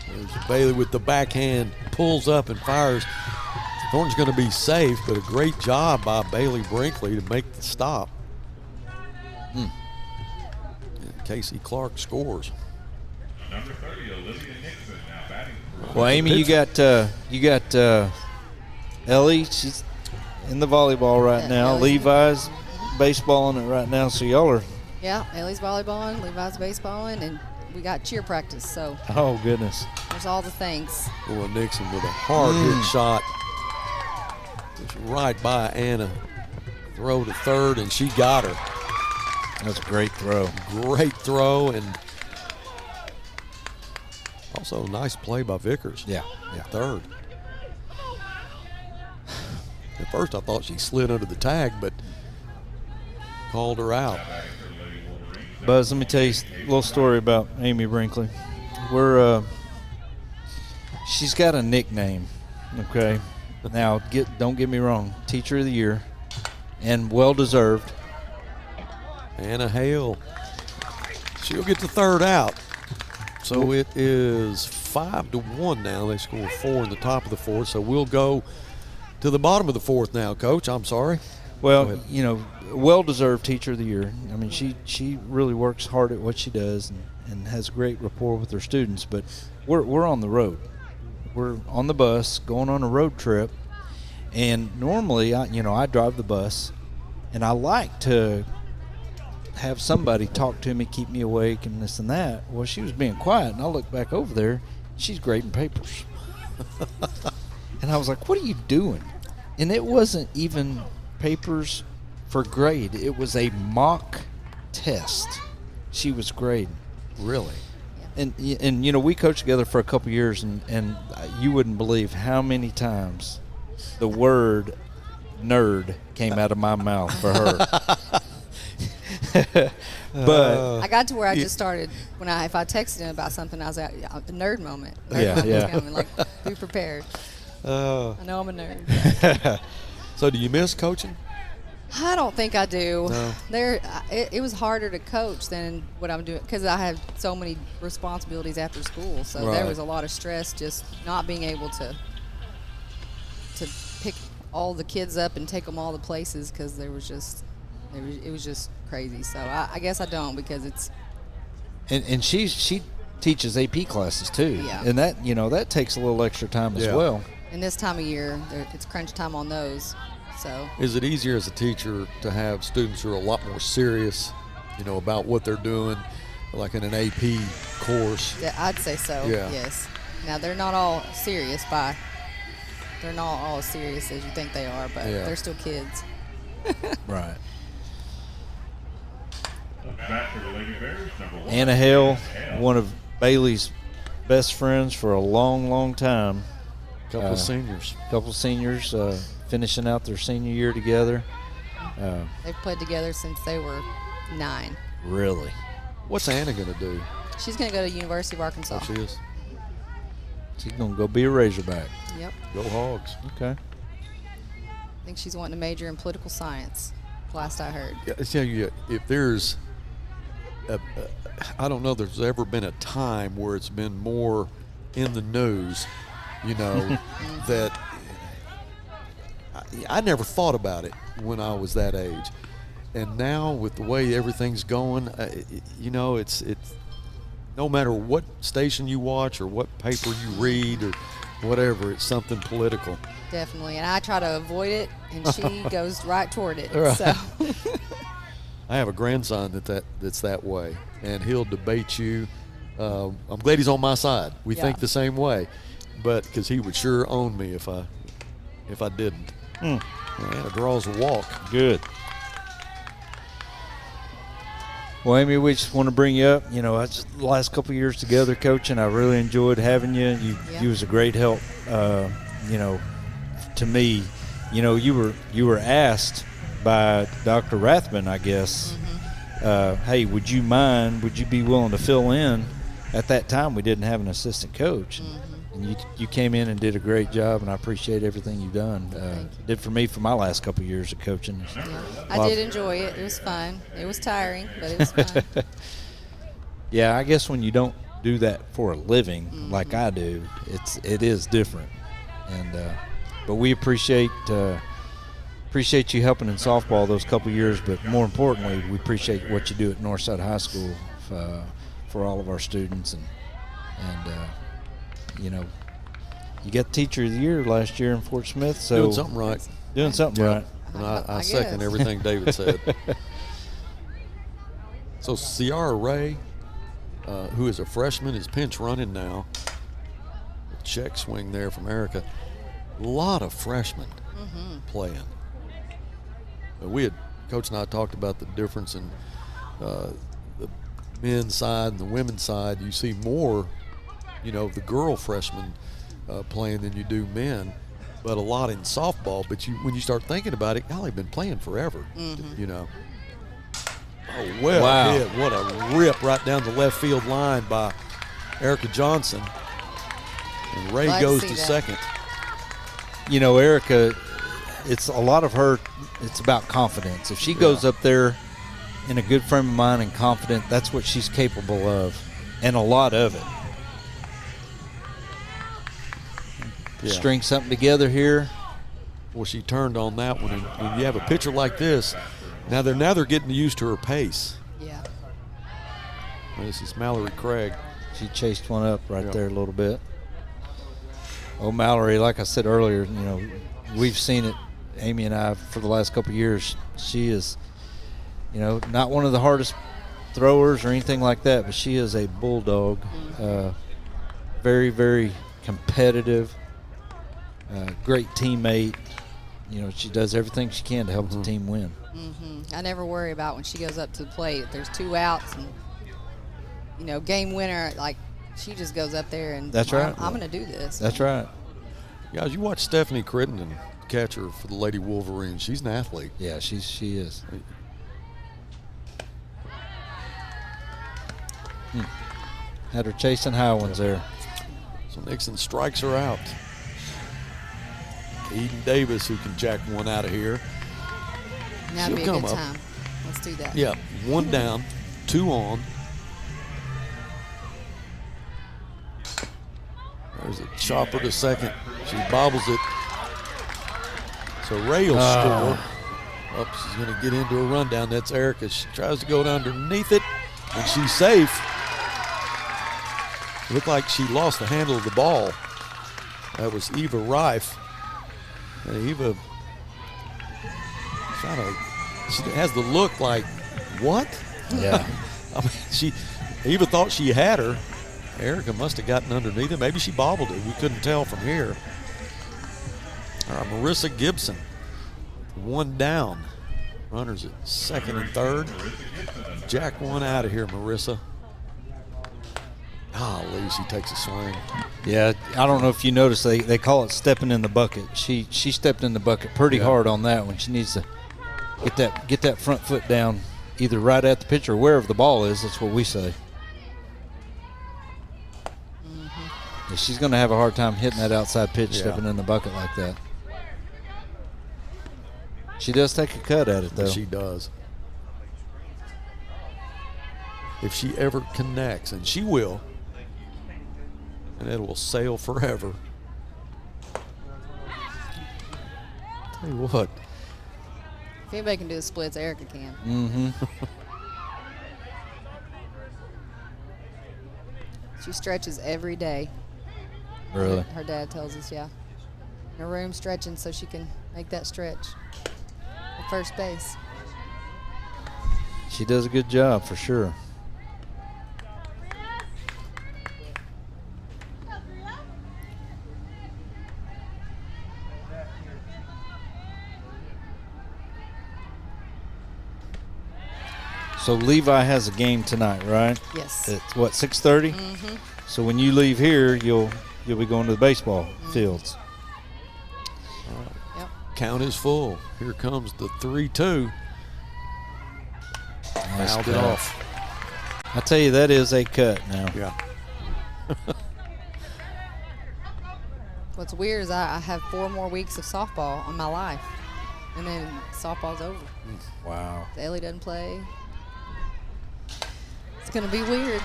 There's Bailey with the backhand, pulls up and fires. Thornton's going to be safe, but a great job by Bailey Brinkley to make the stop. And Casey Clark scores. Number 30, Olivia Nixon, now batting. Well, Amy, you got Ellie. She's in the volleyball right now. Ellie's Levi's baseballing it right now. So y'all are. Yeah, Ellie's volleyballing, Levi's baseballing, and we got cheer practice. So. Oh goodness. There's all the things. Well, Nixon with a hard hit shot. It's right by Anna. Throw to third, and she got her. That's a great throw. Great throw, and also nice play by Vickers. Yeah. Third. At first I thought she slid under the tag, but called her out. Buzz, let me tell you a little story about Amy Brinkley. She's got a nickname, okay? Now, don't get me wrong, Teacher of the Year, and well-deserved. Anna Hale. She'll get the third out. So it is 5-1 now. They score 4 in the top of the fourth. So we'll go to the bottom of the fourth now, Coach. I'm sorry. Well, you know, well-deserved Teacher of the Year. I mean, she really works hard at what she does and has great rapport with her students. But we're on the road. We're on the bus going on a road trip. And normally, I drive the bus, and I like to have somebody talk to me, keep me awake, and this and that. Well, she was being quiet, and I looked back over there. She's grading papers. And I was like, what are you doing? And it wasn't even papers for grade. It was a mock test she was grading. Really? And you know, we coached together for a couple years, and you wouldn't believe how many times the word nerd came out of my mouth for her. But I got to where I just started if I texted him about something, I was like, the nerd moment. Yeah. Coming, like, be prepared. I know I'm a nerd. So do you miss coaching? I don't think I do. No. It was harder to coach than what I'm doing because I had so many responsibilities after school. So there was a lot of stress just not being able to to pick all the kids up and take them all the places because it was just crazy. So I guess I don't because it's. And she teaches AP classes too. Yeah. And that that takes a little extra time as well. And this time of year, it's crunch time on those. So. Is it easier as a teacher to have students who are a lot more serious, about what they're doing, like in an AP course? Yeah, I'd say so. Yeah. Yes. Now they're not all serious they're not all as serious as you think they are, but they're still kids. Right. Back to the Lady Bears, number 1. Anna Hale, one of Bailey's best friends for a long, long time. Couple of seniors. Finishing out their senior year together. They've played together since they were 9. Really? What's Anna going to do? She's going to go to University of Arkansas. Oh, she is? She's going to go be a Razorback. Yep. Go Hogs. Okay. I think she's wanting to major in political science, last I heard. Yeah, I tell you, if there's I don't know there's ever been a time where it's been more in the news, that I never thought about it when I was that age. And now with the way everything's going, it's no matter what station you watch or what paper you read or whatever, it's something political. Definitely. And I try to avoid it, and she goes right toward it. Right. So. I have a grandson that's that way, and he'll debate you. I'm glad he's on my side. We think the same way, but because he would sure own me if I didn't. Yeah, it draws a walk. Good. Well, Amy, we just want to bring you up. The last couple of years together coaching, I really enjoyed having you. You was a great help. To me, you were asked by Dr. Rathman, I guess, hey, would you be willing to fill in? At that time, we didn't have an assistant coach. And you came in and did a great job, and I appreciate everything you've done. Did for me for my last couple of years of coaching. Yeah. I did enjoy it. It was fun. It was tiring, but it was fun. Yeah, I guess when you don't do that for a living like I do, it is different. And but we appreciate you helping in softball those couple of years, but more importantly, we appreciate what you do at Northside High School for all of our students. And you got Teacher of the Year last year in Fort Smith. So doing something right. Doing something right. And I second everything David said. So Ciara Ray, who is a freshman, is pinch running now. Check swing there from Erica. A lot of freshmen playing. Coach and I talked about the difference in the men's side and the women's side. You see more, the girl freshmen playing than you do men, but a lot in softball. But when you start thinking about it, golly, been playing forever, Oh, well wow. hit. What a rip right down the left field line by Erica Johnson. And Ray goes to second. Erica, it's a lot of her, it's about confidence. If she goes up there in a good frame of mind and confident, that's what she's capable of, and a lot of it. Yeah. String something together here. Well, she turned on that one, and when you have a pitcher like this, now they're getting used to her pace. Yeah. Well, this is Mallory Craig. She chased one up right there a little bit. Oh, Mallory, like I said earlier, we've seen it, Amy and I, for the last couple of years. She is, not one of the hardest throwers or anything like that, but she is a bulldog. Very, very competitive, great teammate. She does everything she can to help the team win. I never worry about when she goes up to the plate. If there's 2 outs and, game winner, like, she just goes up there and that's right. I'm going to do this. That's right. Guys, you watch Stephanie Crittenden, catcher for the Lady Wolverines. She's an athlete. Yeah, she is. Had her chasing high ones there. So Nixon strikes her out. Eden Davis, who can jack one out of here. Now would be a good time. Let's do that. Yeah, 1 down, 2 on. There's a chopper to second. She bobbles it. So Ray will score. Oh, she's going to get into a rundown. That's Erica. She tries to go underneath it, and she's safe. It looked like she lost the handle of the ball. That was Eva Rife. And Eva she has the look like, what? Yeah. I mean, Eva thought she had her. Erica must have gotten underneath it. Maybe she bobbled it. We couldn't tell from here. All right, Marissa Gibson, 1 down. Runners at second and third. Jack one out of here, Marissa. Golly, she takes a swing. Yeah, I don't know if you noticed, they call it stepping in the bucket. She stepped in the bucket pretty hard on that one. She needs to get that front foot down either right at the pitcher or wherever the ball is. That's what we say. Yeah, she's going to have a hard time hitting that outside pitch, stepping in the bucket like that. She does take a cut at it, though. She does. If she ever connects, and she will, and it will sail forever. Tell you what. If anybody can do the splits, Erica can. Mm-hmm. She stretches every day. Really? Her dad tells us, yeah. In her room stretching so she can make that stretch at first base. She does a good job for sure. So Levi has a game tonight, right? Yes. It's what, 6:30? Mm-hmm. So when you leave here, you'll be going to the baseball fields. Yep. Count is full. Here comes the 3-2. Nice Fouled it cut. off. I tell you, that is a cut now. Yeah. What's weird is I have 4 more weeks of softball in my life, and then softball's over. Wow. The Ellie doesn't play. It's going to be weird.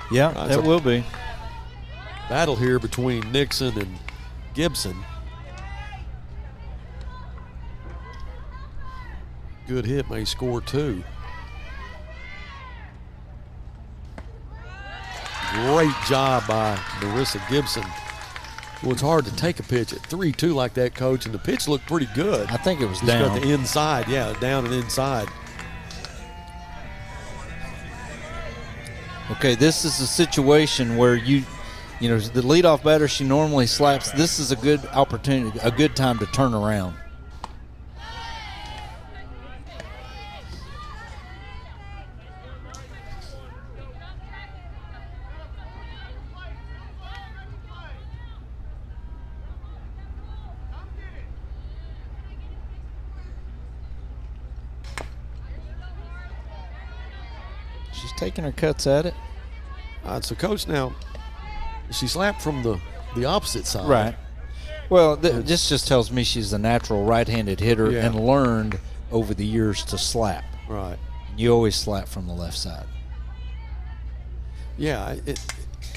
Yeah, It's it a will be. Battle here between Nixon and Gibson. Good hit, may score 2. Great job by Marissa Gibson. Well, it's hard to take a pitch at 3-2 like that, Coach, and the pitch looked pretty good. I think it was Just down. got the inside, down and inside. Okay, this is a situation where you know, the leadoff batter, she normally slaps. This is a good opportunity, a good time to turn around. She's taking her cuts at it. All right, so Coach, now she slapped from the opposite side. Right. Well, this just tells me she's a natural right-handed hitter and learned over the years to slap. Right. You always slap from the left side. Yeah,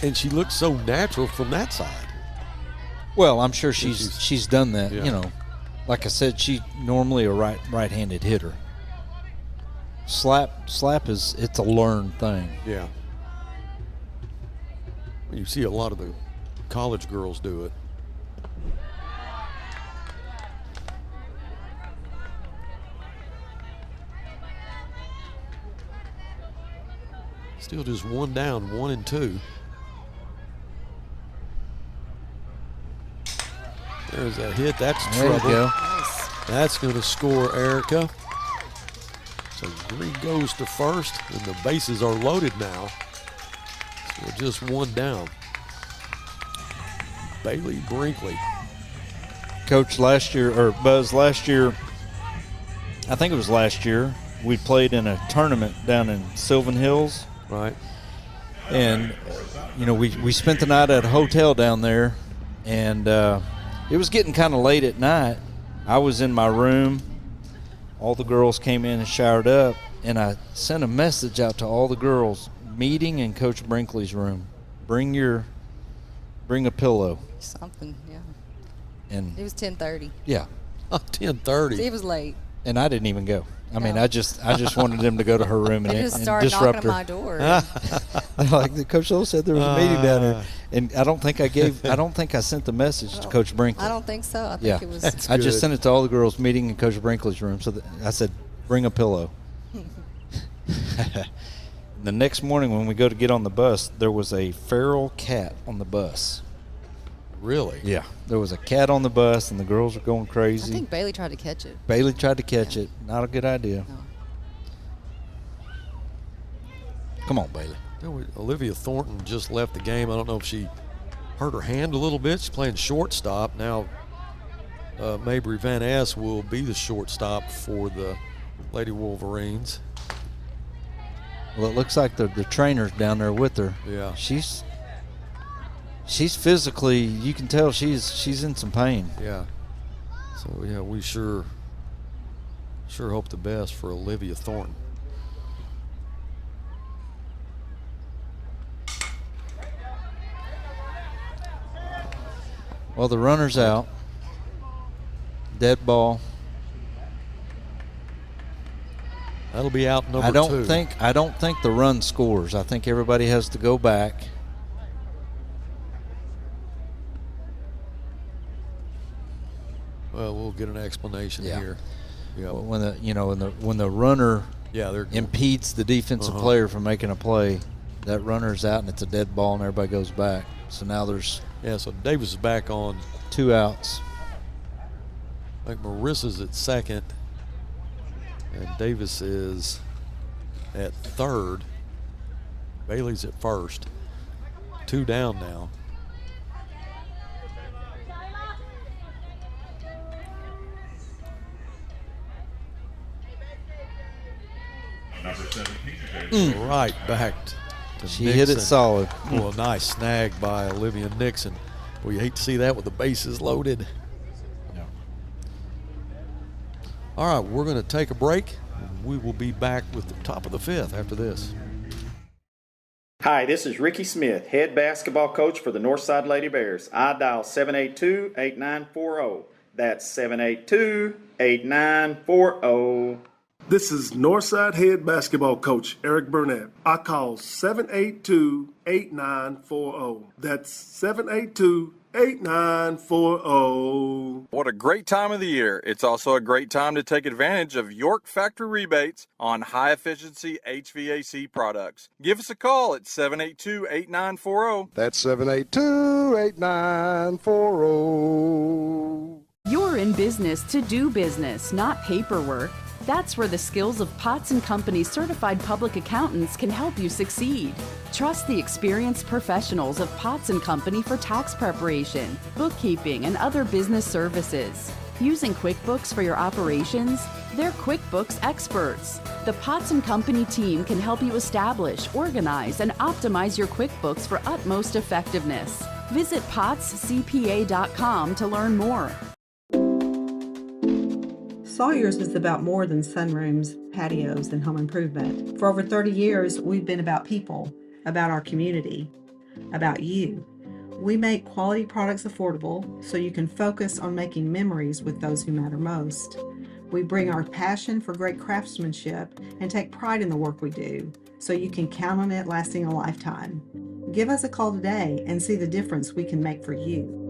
and she looks so natural from that side. Well, I'm sure she's done that. Yeah. You know, like I said, she's normally a right-handed hitter. Slap it's a learned thing. Yeah. You see a lot of the college girls do it. Still just 1 down, 1-2. There's that hit. That's There you trouble. go. Nice. That's going to score Erica. So Green goes to first, and the bases are loaded now. So just 1 down. Bailey Brinkley. Coach, last year, or Buzz, last year, I think it was last year, we played in a tournament down in Sylvan Hills. Right. And, you know, we spent the night at a hotel down there, and it was getting kind of late at night. I was in my room. All the girls came in and showered up, and I sent a message out to all the girls, meeting in Coach Brinkley's room. Bring a pillow. Something, yeah. And It was 10:30. yeah, 10:30. It was late. and I didn't even go. I mean, I just wanted them to go to her room and, They just and started disrupt knocking her. on my door. Like Coach Lowe said, there was a meeting down there, and I don't think I sent the message to Coach Brinkley. I don't think so. I think it was. I just sent it to all the girls meeting in Coach Brinkley's room. So I said, bring a pillow. The next morning when we go to get on the bus, there was a feral cat on the bus. Really? Yeah. There was a cat on the bus, and the girls were going crazy. I think Bailey tried to catch it. Bailey tried to catch it. Not a good idea. No. Come on, Bailey. Olivia Thornton just left the game. I don't know if she hurt her hand a little bit. She's playing shortstop. Now Mabry Van Ness will be the shortstop for the Lady Wolverines. Well, it looks like the trainer's down there with her. Yeah. She's physically, you can tell she's in some pain. Yeah. So, yeah, we sure hope the best for Olivia Thornton. Well, the runner's out. Dead ball. That'll be out number I don't two. think the run scores. I think everybody has to go back. Well, we'll get an explanation here. Yeah. Well, when the runner impedes the defensive player from making a play, that runner's out and it's a dead ball and everybody goes back. So now there's so Davis is back on 2 outs. I think Marissa's at second and Davis is at third. Bailey's at first. 2 down now. Right back to She Nixon. hit it solid. Well, a nice snag by Olivia Nixon. Well, you hate to see that with the bases loaded. Yeah. All right, we're going to take a break. We will be back with the top of the 5th after this. Hi, this is Ricky Smith, head basketball coach for the Northside Lady Bears. I dial 782-8940. That's 782-8940. This is Northside head basketball coach Eric Burnett. I call 782-8940. That's 782-8940. What a great time of the year. It's also a great time to take advantage of York factory rebates on high-efficiency HVAC products. Give us a call at 782-8940. That's 782-8940. You're in business to do business, not paperwork. That's where the skills of Potts & Company certified public accountants can help you succeed. Trust the experienced professionals of Potts & Company for tax preparation, bookkeeping, and other business services. Using QuickBooks for your operations? They're QuickBooks experts. The Potts & Company team can help you establish, organize, and optimize your QuickBooks for utmost effectiveness. Visit pottscpa.com to learn more. Sawyer's is about more than sunrooms, patios, and home improvement. For over 30 years, we've been about people, about our community, about you. We make quality products affordable so you can focus on making memories with those who matter most. We bring our passion for great craftsmanship and take pride in the work we do so you can count on it lasting a lifetime. Give us a call today and see the difference we can make for you.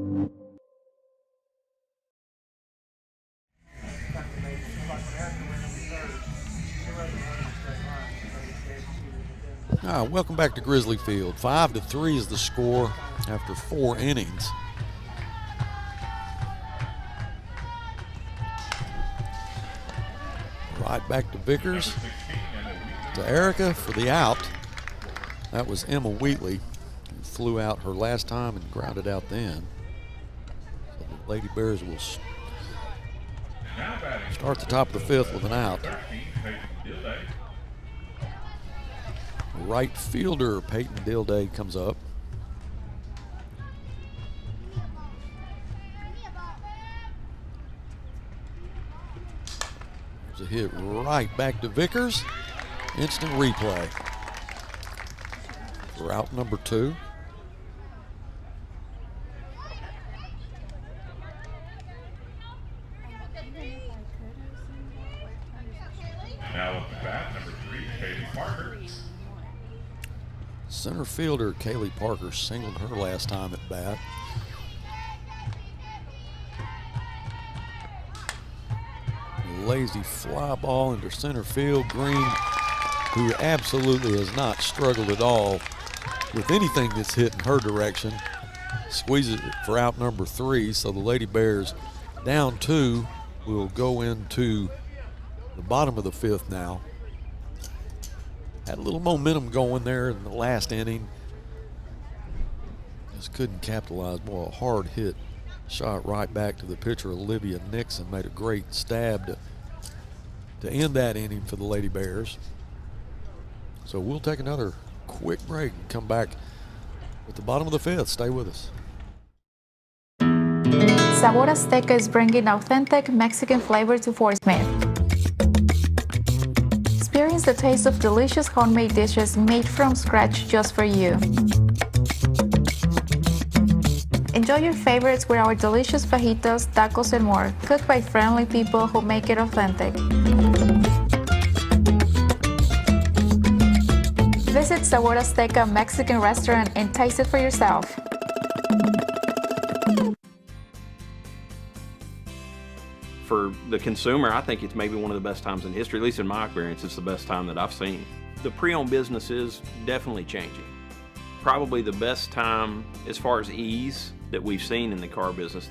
All right, welcome back to Grizzly Field. 5-3 is the score after 4 innings. Right back to Vickers. To Erica for the out. That was Emma Wheatley, who flew out her last time and grounded out then. So the Lady Bears will start the top of the 5th with an out. Right fielder Peyton Dilday comes up. There's a hit right back to Vickers. Instant replay. Route number 2. Now up to bat, number 3, Kaylee Parker. Center fielder Kaylee Parker singled her last time at bat. Lazy fly ball into center field. Green, who absolutely has not struggled at all with anything that's hit in her direction, squeezes it for out number 3. So the Lady Bears down 2 will go into the bottom of the 5th now. Had a little momentum going there in the last inning. Just couldn't capitalize. Boy, a hard hit shot right back to the pitcher, Olivia Nixon. Made a great stab to end that inning for the Lady Bears. So we'll take another quick break and come back at the bottom of the 5th. Stay with us. Sabor Azteca is bringing authentic Mexican flavor to Fort Smith. Experience the taste of delicious homemade dishes made from scratch just for you. Enjoy your favorites with our delicious fajitas, tacos, and more, cooked by friendly people who make it authentic. Visit Sabor Azteca Mexican restaurant and taste it for yourself. For the consumer, I think it's maybe one of the best times in history, at least in my experience, it's the best time that I've seen. The pre-owned business is definitely changing. Probably the best time as far as ease that we've seen in the car business.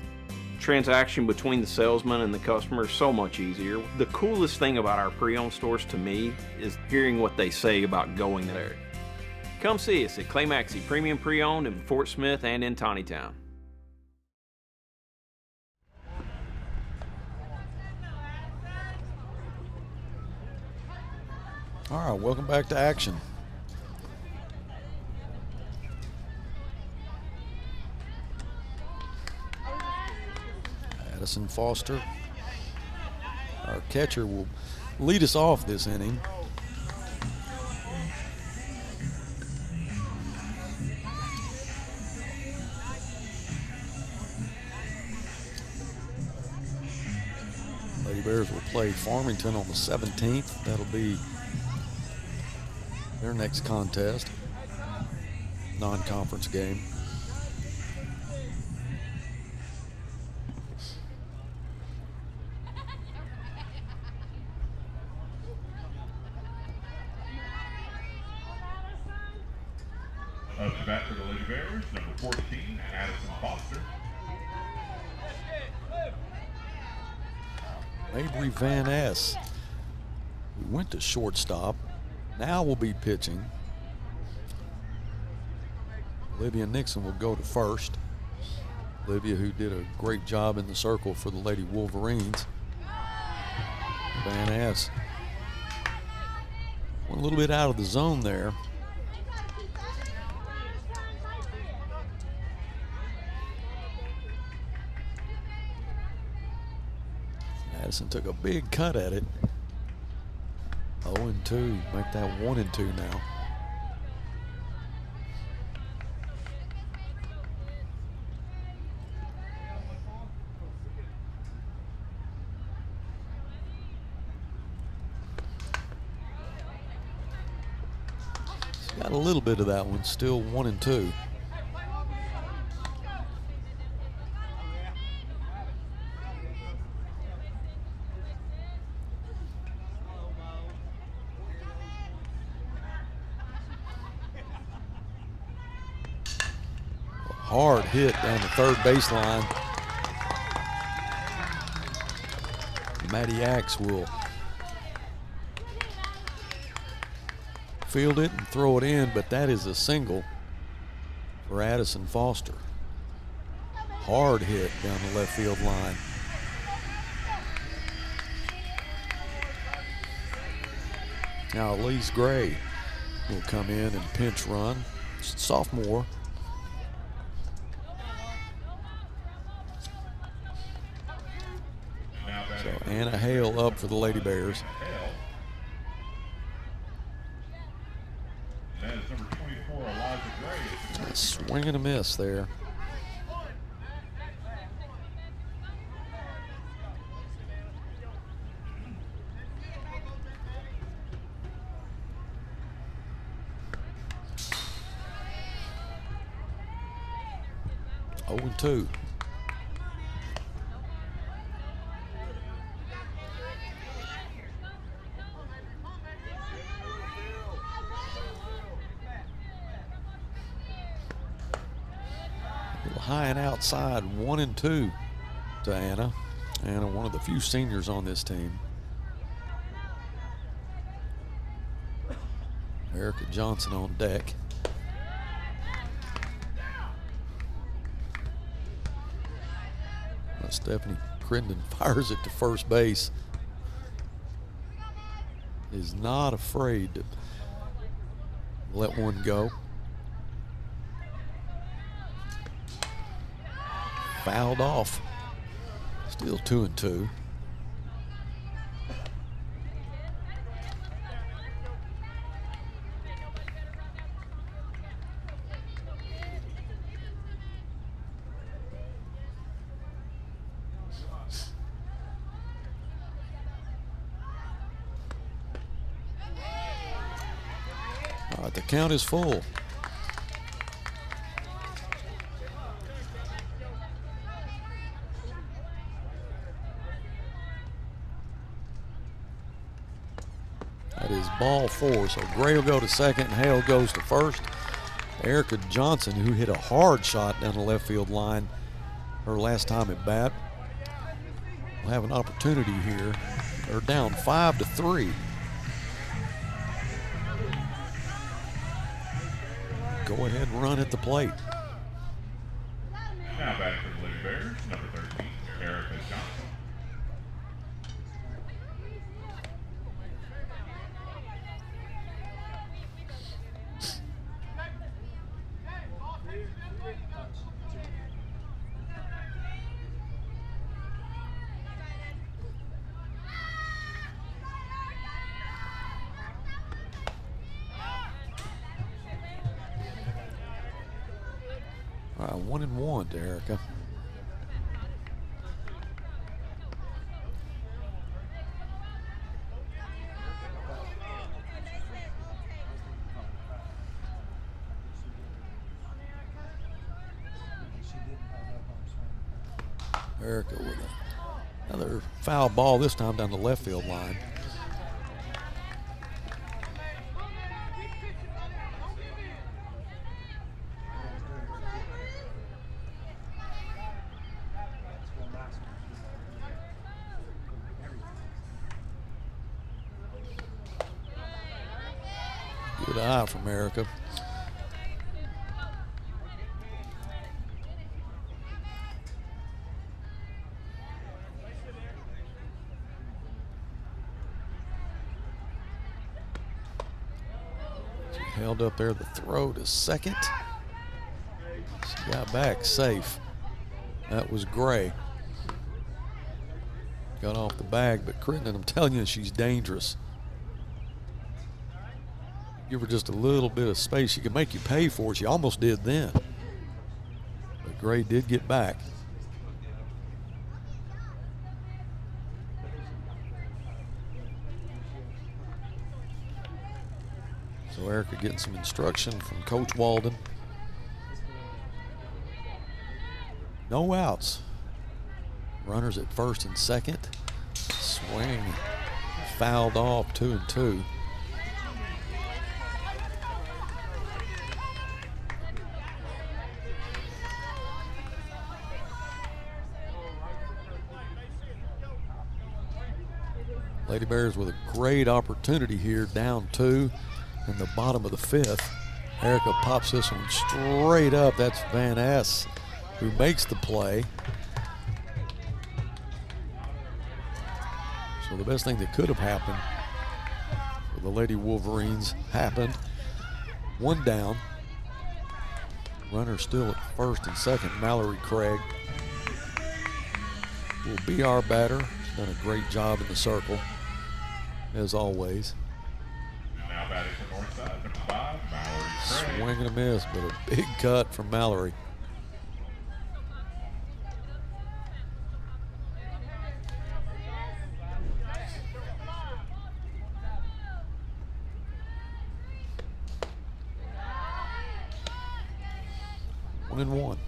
Transaction between the salesman and the customer is so much easier. The coolest thing about our pre-owned stores to me is hearing what they say about going there. Come see us at Clay Maxey Premium Pre-Owned in Fort Smith and in Tawnytown. All right, welcome back to action. Addison Foster, our catcher, will lead us off this inning. Lady Bears will play Farmington on the 17th. That'll be their next contest, non-conference game. Up to bat for the Lady Bears, number 14, Addison Foster. Mabry Van Ness, who went to shortstop, now will be pitching. Olivia Nixon will go to first. Olivia, who did a great job in the circle for the Lady Wolverines. Van Ness went a little bit out of the zone there. Addison took a big cut at it. 0-2, make that 1-2 now. She's got a little bit of that one, still 1-2. Hard hit down the third baseline. Maddie Axe will field it and throw it in, but that is a single for Addison Foster. Hard hit down the left field line. Now Elise Gray will come in and pinch run. Sophomore. So Anna Hale up for the Lady Bears. Swing and a miss there. 0-2. High and outside, 1-2 to Anna. Anna, one of the few seniors on this team. Erica Johnson on deck. Stephanie Crittenden fires it to first base. Is not afraid to let one go. Fouled off. Still 2-2. All right, the count is full. That is ball 4, so Gray will go to second and Hale goes to first. Erica Johnson, who hit a hard shot down the left field line her last time at bat, will have an opportunity here. They're down 5-3. Go ahead and run at the plate. Now back for the Lady Bears, number 13, Erica Johnson. All right, 1-1 to Erica. Erica with another foul ball, this time down the left field line. Good eye from Erica. She held up there, the throw to second. She got back safe. That was Gray. Got off the bag, but Crittenden, I'm telling you, she's dangerous. Give her just a little bit of space, she can make you pay for it. She almost did then. But Gray did get back. So Erica getting some instruction from Coach Walden. No outs. Runners at first and second. Swing. Fouled off, 2-2. Lady Bears with a great opportunity here, down 2 in the bottom of the 5th. Erica pops this one straight up. That's Van Ness who makes the play. So the best thing that could have happened for the Lady Wolverines happened. One down. Runner still at first and second. Mallory Craig will be our batter. She's done a great job in the circle, as always. Now batting for Northside, number 5, Mallory Craig. Swing and a miss, but a big cut from Mallory. One and one.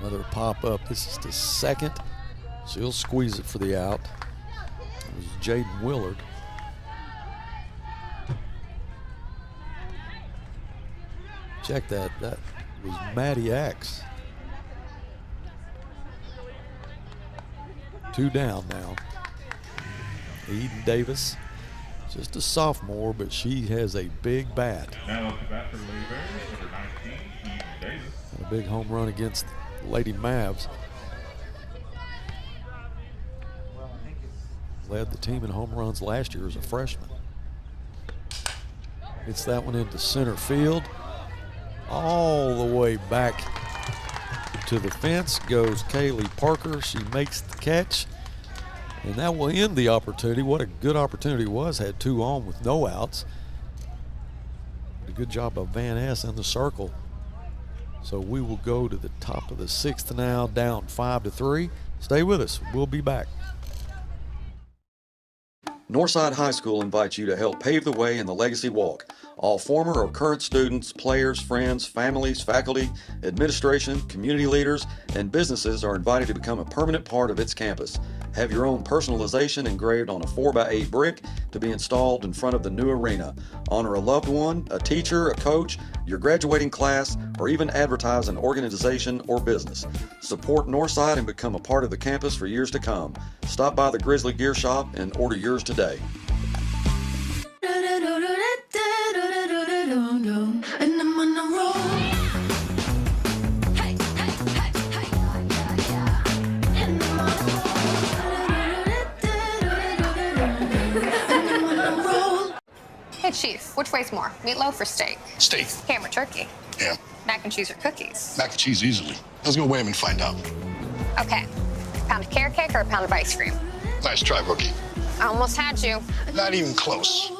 Another pop-up. This is the second. She'll squeeze it for the out. It was Jaden Willard. Check that. That was Maddie Axe. 2 down now. Eden Davis, just a sophomore, but she has a big bat. Now up to bat for the Lady Bears, number 19, Eden Davis. And a big home run against the Lady Mavs. Led the team in home runs last year as a freshman. Hits that one into center field. All the way back to the fence goes Kaylee Parker. She makes the catch, and that will end the opportunity. What a good opportunity it was. Had 2 on with no outs. A good job of Van Ness in the circle. So we will go to the top of the 6th now, down 5-3. Stay with us. We'll be back. Northside High School invites you to help pave the way in the Legacy Walk. All former or current students, players, friends, families, faculty, administration, community leaders, and businesses are invited to become a permanent part of its campus. Have your own personalization engraved on a 4x8 brick to be installed in front of the new arena. Honor a loved one, a teacher, a coach, your graduating class, or even advertise an organization or business. Support Northside and become a part of the campus for years to come. Stop by the Grizzly Gear Shop and order yours today. And I'm on a roll. Hey, hey, hey, hey. And I'm on a roll. Hey, Chief, which weighs more, meatloaf or steak? Steak. Ham or turkey? Ham. Mac and cheese or cookies? Mac and cheese easily. Let's go weigh him and find out. Okay. Pound of carrot cake or a pound of ice cream? Nice try, rookie. I almost had you. Not even close.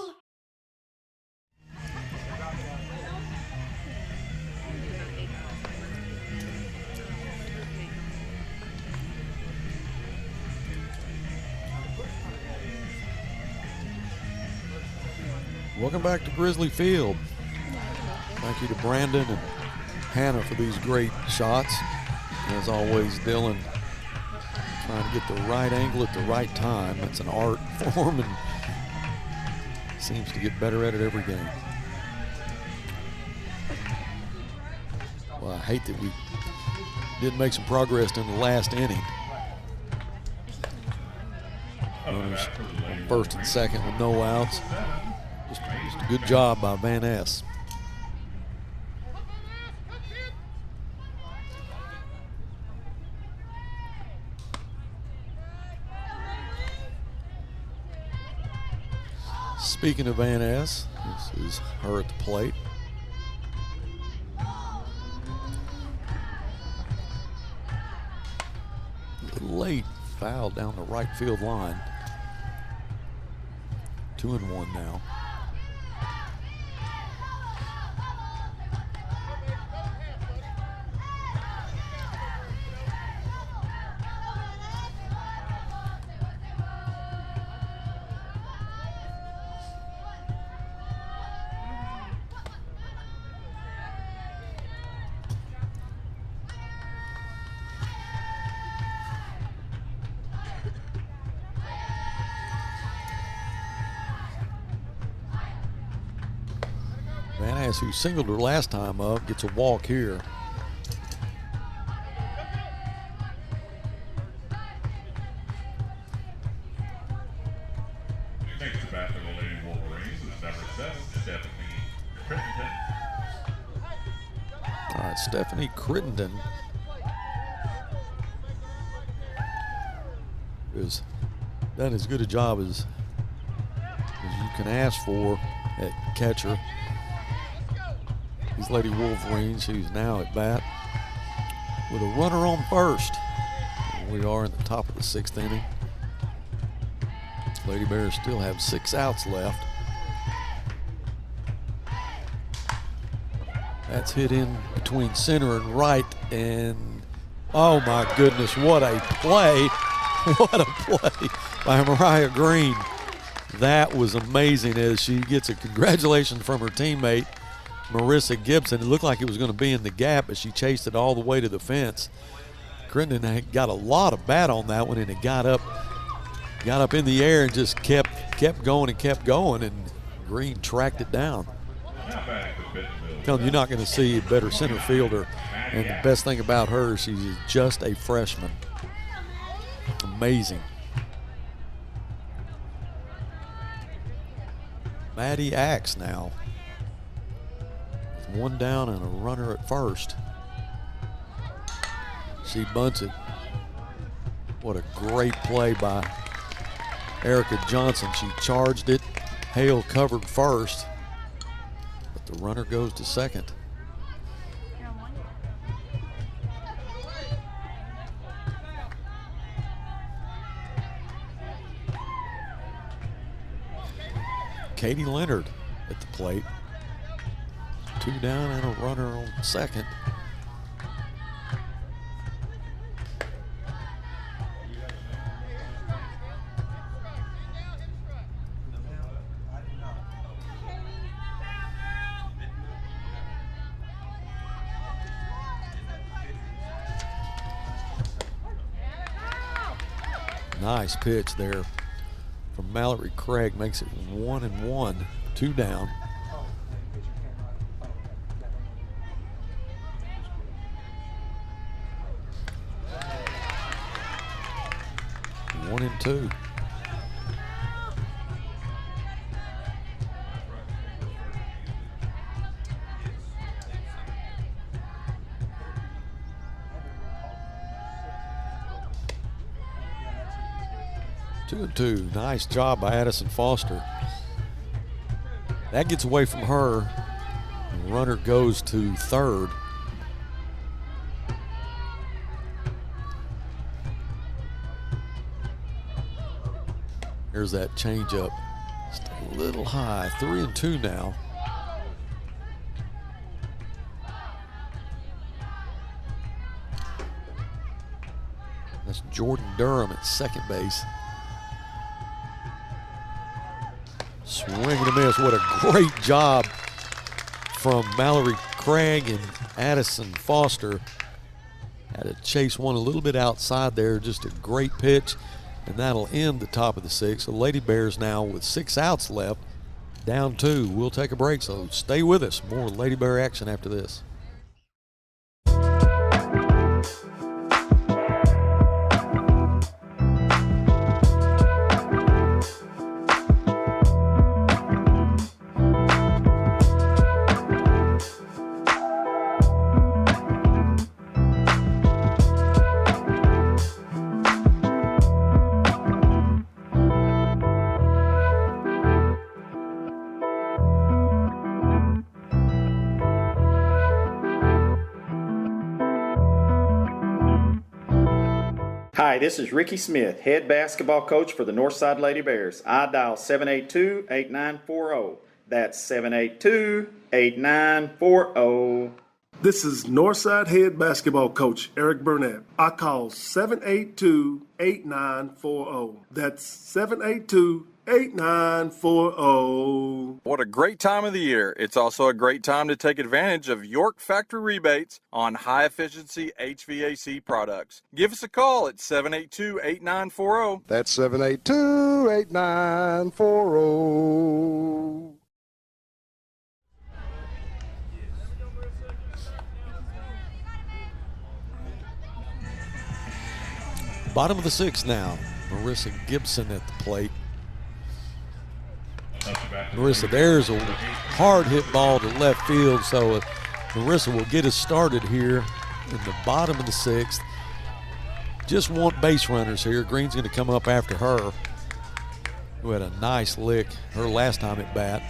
Welcome back to Grizzly Field. Thank you to Brandon and Hannah for these great shots. As always, Dylan trying to get the right angle at the right time. That's an art form and seems to get better at it every game. Well, I hate that we didn't make some progress in the last inning. Runners on first and second with no outs. Just a good job by Van Ness. Speaking of Van Ness, this is her at the plate. Late foul down the right field line. 2-1 now. Van Ness, who singled her last time up, gets a walk here. Next to bat for the Lady Wolverines is number 7, Stephanie Crittenden. All right, Stephanie Crittenden has done as good a job as you can ask for at catcher. These Lady Wolverines, who's now at bat with a runner on first. We are in the top of the 6th inning. Lady Bears still have 6 outs left. That's hit in between center and right, and oh my goodness, what a play. What a play by Mariah Green. That was amazing as she gets a congratulations from her teammate, Marissa Gibson. It looked like it was going to be in the gap, but she chased it all the way to the fence. Crittenden had got a lot of bat on that one, and it got up in the air and just kept going and kept going, and Green tracked it down. Tell them you're not going to see a better center fielder, and the best thing about her, she's just a freshman. Amazing. Maddie Axe now. With one down and a runner at first. She bunts it. What a great play by Erica Johnson. She charged it. Hale covered first, but the runner goes to second. Katie Leonard at the plate. 2 down and a runner on second. Nice pitch there from Mallory Craig, makes it 1-1, 2 down. One and two. Two and two. Nice job by Addison Foster. That gets away from her. The runner goes to third. Here's that changeup. Just a little high. 3-2 now. That's Jordan Durham at second base. Swing and a miss. What a great job from Mallory Craig and Addison Foster. Had to chase one a little bit outside there. Just a great pitch, and that'll end the top of the sixth. The Lady Bears now with 6 outs left, down 2. We'll take a break, so stay with us. More Lady Bear action after this. Hi, this is Ricky Smith, head basketball coach for the Northside Lady Bears. I dial 782-8940. That's 782-8940. This is Northside head basketball coach Eric Burnett. I call 782-8940. That's 782-8940. What a great time of the year. It's also a great time to take advantage of York factory rebates on high-efficiency HVAC products. Give us a call at 782-8940. That's 782-8940. Bottom of the sixth now. Marissa Gibson at the plate. Marissa, there's a hard hit ball to left field, so Marissa will get us started here in the bottom of the sixth. Just want base runners here. Green's going to come up after her, who had a nice lick her last time at bat.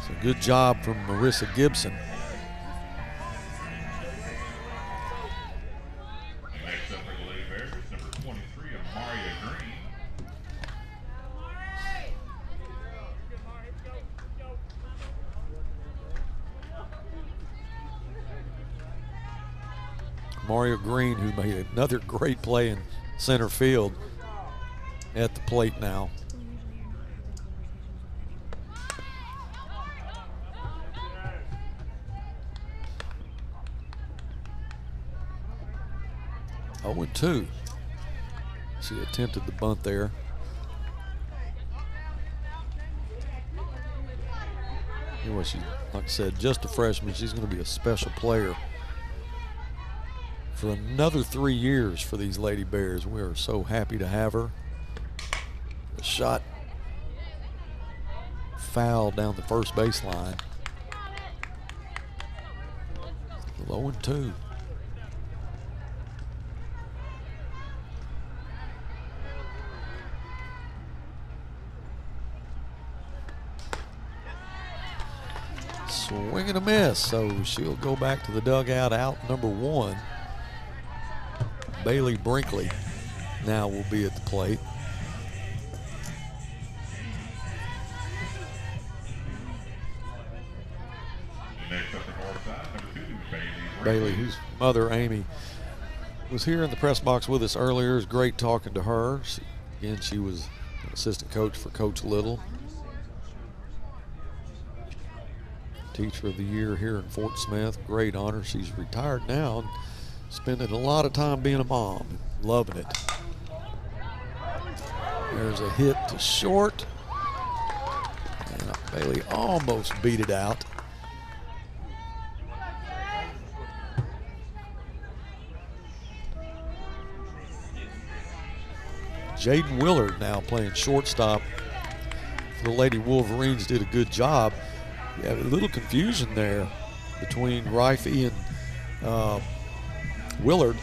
So good job from Marissa Gibson. Next up for the Lady Bears, number 23, Amaria Green. Mario Green, who made another great play in center field, at the plate now. 0-2. She attempted the bunt there. Anyway, she, like I said, just a freshman. She's going to be a special player for another 3 years for these Lady Bears. We are so happy to have her. A shot foul down the first baseline. 0-2. Swing and a miss, so she'll go back to the dugout, out number 1. Bailey Brinkley now will be at the plate. Next up for Northside, number 2, Bailey, whose mother, Amy, was here in the press box with us earlier. It was great talking to her. Again, she was an assistant coach for Coach Little. Teacher of the Year here in Fort Smith. Great honor. She's retired now and spending a lot of time being a mom. Loving it. There's a hit to short. And Bailey almost beat it out. Jaden Willard now playing shortstop for the Lady Wolverines. Did a good job. You have a little confusion there between Rifey and Willard,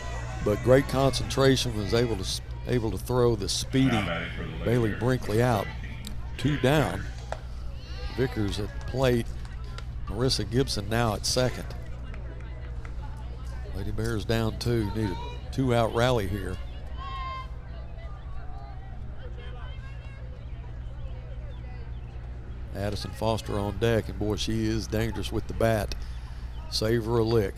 but great concentration, was able to throw the speedy Bailey Brinkley out. 2 down. Vickers at plate. Marissa Gibson now at second. Lady Bears down 2. Need a 2-out rally here. Addison Foster on deck, and boy, she is dangerous with the bat. Save her a lick.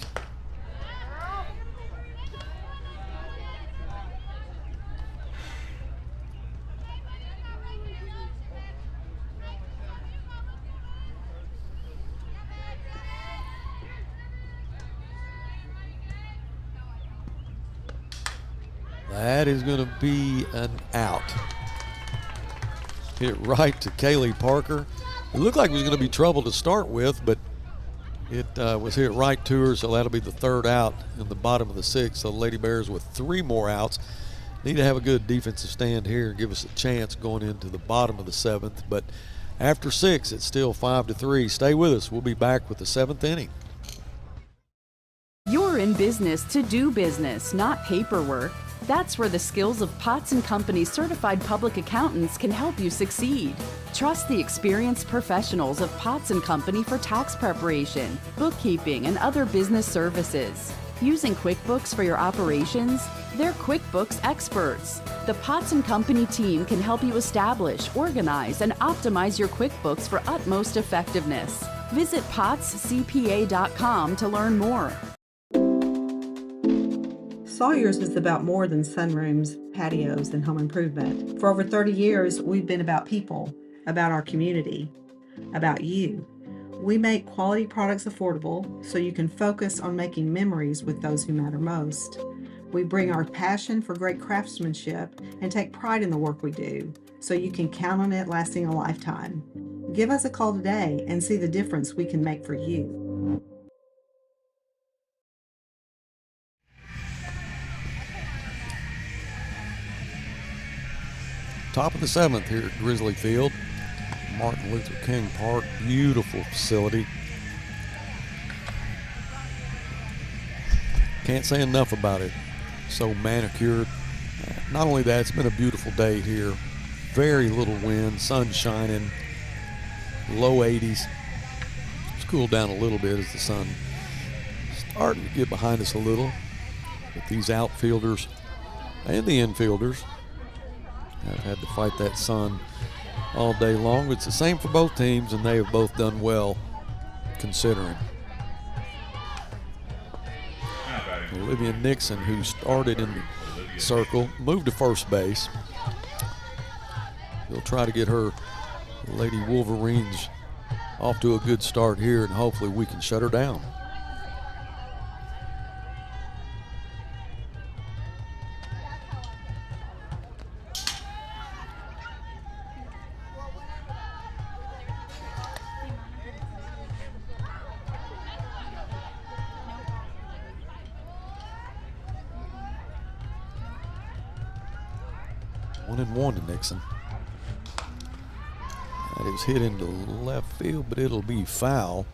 That is going to be an out. Hit right to Kaylee Parker. It looked like it was going to be trouble to start with, but it was hit right to her, so that'll be the 3rd out in the bottom of the 6th. So the Lady Bears with 3 more outs. Need to have a good defensive stand here and give us a chance going into the bottom of the 7th. But after 6, it's still 5-3. Stay with us. We'll be back with the 7th inning. You're in business to do business, not paperwork. That's where the skills of Potts & Company certified public accountants can help you succeed. Trust the experienced professionals of Potts & Company for tax preparation, bookkeeping, and other business services. Using QuickBooks for your operations? They're QuickBooks experts. The Potts & Company team can help you establish, organize, and optimize your QuickBooks for utmost effectiveness. Visit pottscpa.com to learn more. Sawyer's is about more than sunrooms, patios, and home improvement. For over 30 years, we've been about people, about our community, about you. We make quality products affordable so you can focus on making memories with those who matter most. We bring our passion for great craftsmanship and take pride in the work we do so you can count on it lasting a lifetime. Give us a call today and see the difference we can make for you. Top of the 7th here at Grizzly Field, Martin Luther King Park. Beautiful facility. Can't say enough about it. So manicured. Not only that, it's been a beautiful day here. Very little wind, sun shining, low 80s. It's cooled down a little bit as the sun starting to get behind us a little. But these outfielders and the infielders have had to fight that sun all day long. It's the same for both teams, and they have both done well considering. Olivia Nixon, who started in the circle, moved to first base. She'll try to get her Lady Wolverines off to a good start here, and hopefully we can shut her down. 1-1 to Nixon. That is hit into left field, but it'll be foul.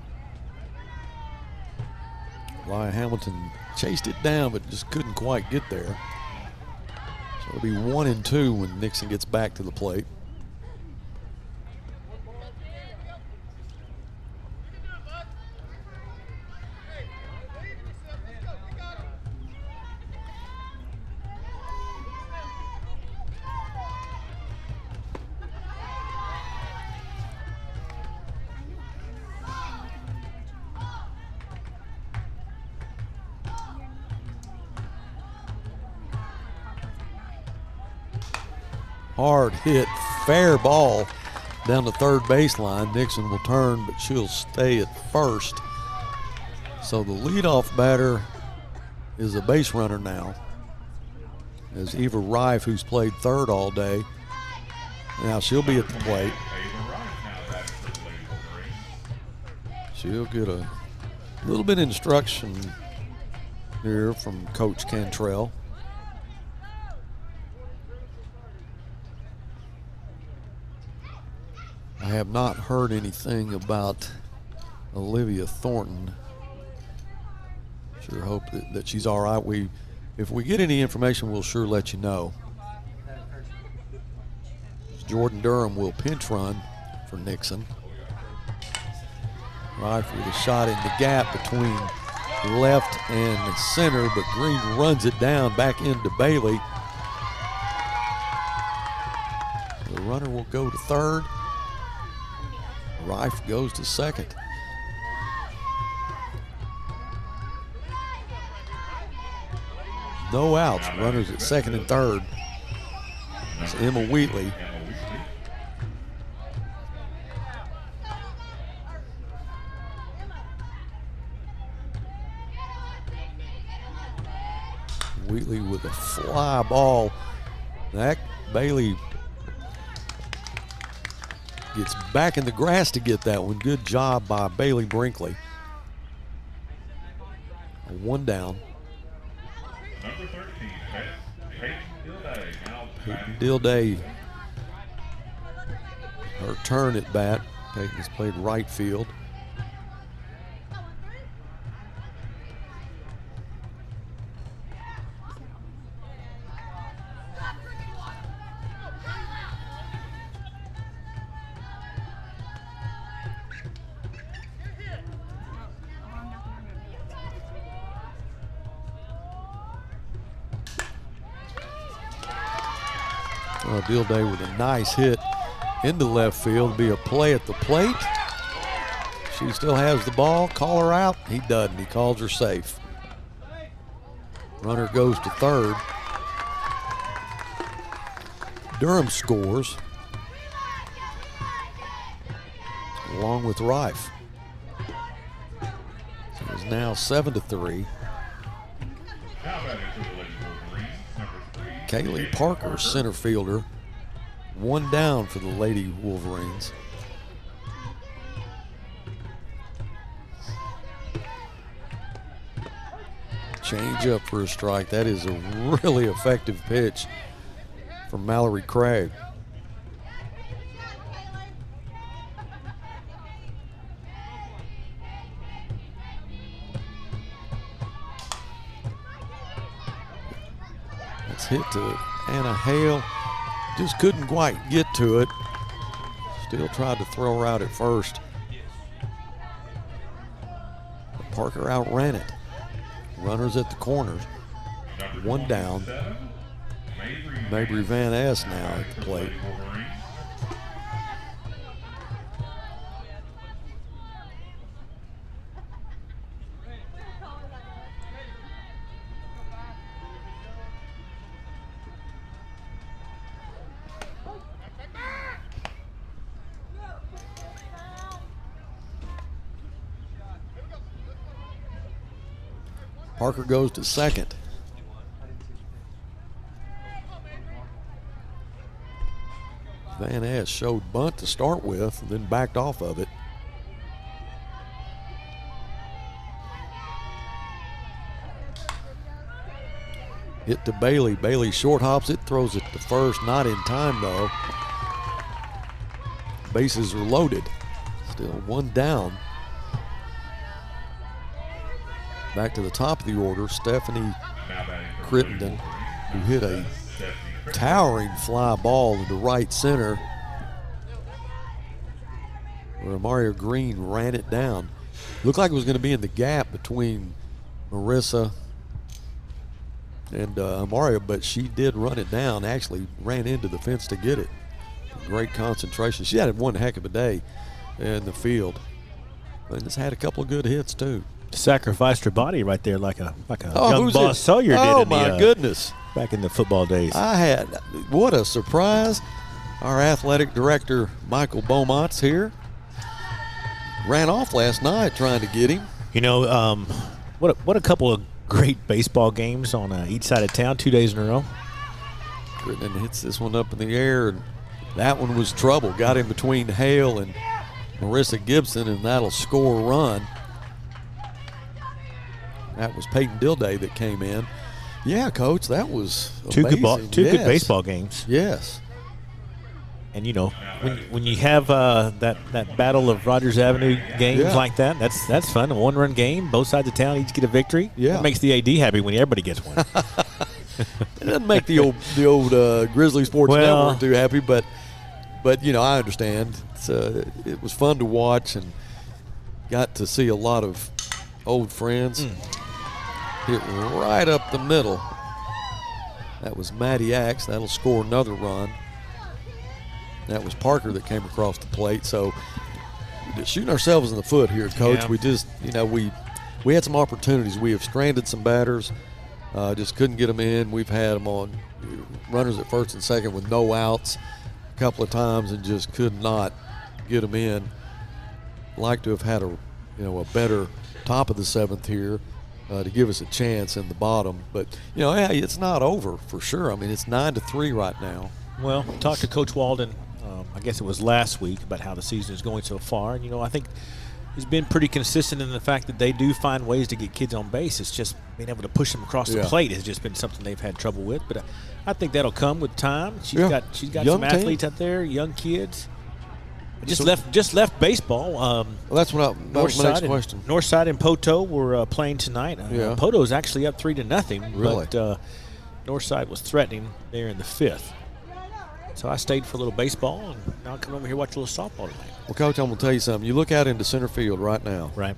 Ryan Hamilton chased it down, but just couldn't quite get there. So it'll be 1-2 when Nixon gets back to the plate. Hard hit, fair ball down the third baseline. Nixon will turn, but she'll stay at first. So the leadoff batter is a base runner now, as Eva Rife, who's played third all day. Now she'll be at the plate. She'll get a little bit of instruction here from Coach Cantrell. I have not heard anything about Olivia Thornton. Sure hope that she's all right. If we get any information, we'll sure let you know. Jordan Durham will pinch run for Nixon. Rife with a shot in the gap between left and center, but Green runs it down back into Bailey. The runner will go to third. Rife goes to second. No outs. Runners at second and third. It's Emma Wheatley. Wheatley with a fly ball. That Bailey gets back in the grass to get that one. Good job by Bailey Brinkley. One down. Number 13, Peyton Dilday. Peyton Dilday, her turn at bat. Peyton has played right field. Dilday with a nice hit into left field. Be a play at the plate. She still has the ball. Call her out. He doesn't. He calls her safe. Runner goes to third. Durham scores along with Rife. So it's now 7-3. Kaylee Parker, center fielder. One down for the Lady Wolverines. Change up for a strike. That is a really effective pitch from Mallory Craig. It's hit to Anna Hale. Just couldn't quite get to it. Still tried to throw her out at first. But Parker outran it. Runners at the corners. One down. Mabry Van Ness now at the plate. Parker goes to second. Van Ness showed bunt to start with, and then backed off of it. Hit to Bailey. Bailey short hops it, throws it to first. Not in time, though. Bases are loaded. Still one down. Back to the top of the order, Stephanie Crittenden, who hit a towering fly ball into right center, where Mario Green ran it down. Looked like it was going to be in the gap between Marissa and Mario, but she did run it down, actually ran into the fence to get it. Great concentration. She had one heck of a day in the field. And has had a couple of good hits, too. Sacrificed her body right there like a Oh, young who's Boss it? Sawyer did. Oh, in the, my goodness. Back in the football days. What a surprise. Our athletic director, Michael Beaumont's here. Ran off last night trying to get him. You know, what a couple of great baseball games on each side of town, 2 days in a row. Crittenden hits this one up in the air, and that one was trouble. Got in between Hale and Marissa Gibson, and that'll score a run. That was Peyton Dilday that came in. Yeah, Coach, that was amazing. Two good baseball games. Yes. And, you know, when you have that battle of Rogers Avenue games like that, that's fun. A one-run game, both sides of town each get a victory. Yeah. It makes the AD happy when everybody gets one. It doesn't make the old Grizzly Sports Network too happy, but you know, I understand. It was fun to watch and got to see a lot of old friends. Hit right up the middle. That was Matty Axe. That'll score another run. That was Parker that came across the plate. So shooting ourselves in the foot here, Coach. Yeah. We just, you know, we had some opportunities. We have stranded some batters. Just couldn't get them in. We've had them on runners at first and second with no outs a couple of times and just could not get them in. Like to have had a better top of the seventh here to give us a chance in the bottom. But, you know, hey, it's not over for sure. I mean, it's 9-3 right now. Well, talked to Coach Walden, I guess it was last week, about how the season is going so far. And, you know, I think he's been pretty consistent in the fact that they do find ways to get kids on base. It's just being able to push them across the plate has just been something they've had trouble with. But I think that'll come with time. She's got Young some athletes out there, young kids. Just left baseball. Well, that was my next question. Northside and Poto were playing tonight. Poto's actually up 3-0. Really? But Northside was threatening there in the fifth. So I stayed for a little baseball, and now I'll come over here and watch a little softball tonight. Well, Coach, I'm going to tell you something. You look out into center field right now. Right.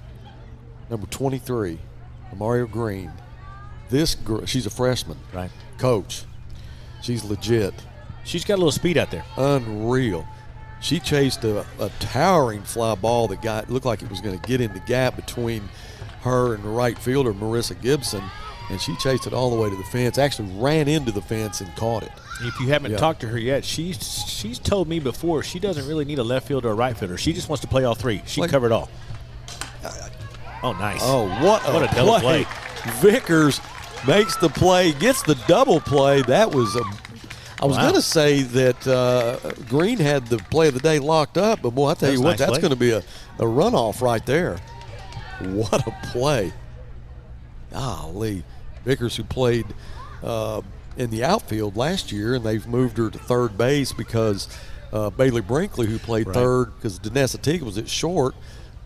Number 23, Mario Green. This girl, she's a freshman. Right. Coach, she's legit. She's got a little speed out there. Unreal. She chased a towering fly ball that looked like it was going to get in the gap between her and the right fielder, Marissa Gibson, and she chased it all the way to the fence, actually ran into the fence and caught it. If you haven't talked to her yet, she's told me before she doesn't really need a left fielder or a right fielder. She just wants to play all three. She can cover it all. Oh, nice. Oh, what a double play. Vickers makes the play, gets the double play. That was I was going to say that Green had the play of the day locked up, but, boy, I tell you what, that's going to be a runoff right there. What a play. Golly. Vickers, who played in the outfield last year, and they've moved her to third base because Bailey Brinkley, who played third because Danessa Teague was at short.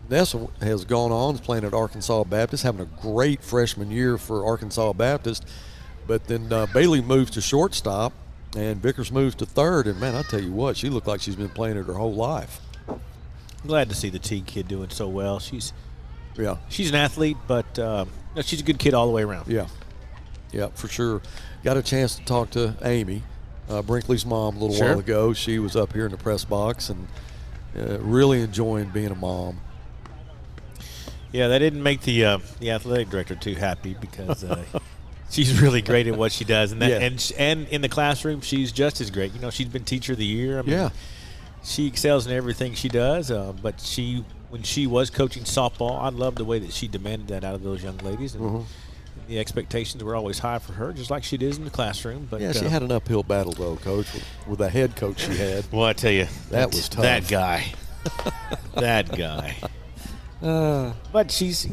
Nessa has gone on, is playing at Arkansas Baptist, having a great freshman year for Arkansas Baptist. But then Bailey moves to shortstop, and Vickers moves to third. And, man, I tell you what, she looked like she's been playing it her whole life. I'm glad to see the Teague kid doing so well. She's an athlete, but she's a good kid all the way around. Yeah, for sure. Got a chance to talk to Amy, Brinkley's mom, a little while ago. She was up here in the press box and really enjoying being a mom. Yeah, that didn't make the athletic director too happy because she's really great at what she does, and in the classroom she's just as great. You know, she's been teacher of the year. I mean, she excels in everything she does. But when she was coaching softball, I loved the way that she demanded that out of those young ladies. And the expectations were always high for her, just like she is in the classroom. But she had an uphill battle, though, Coach, with the head coach she had. Well, I tell you, that was tough. That guy. That guy. But she's,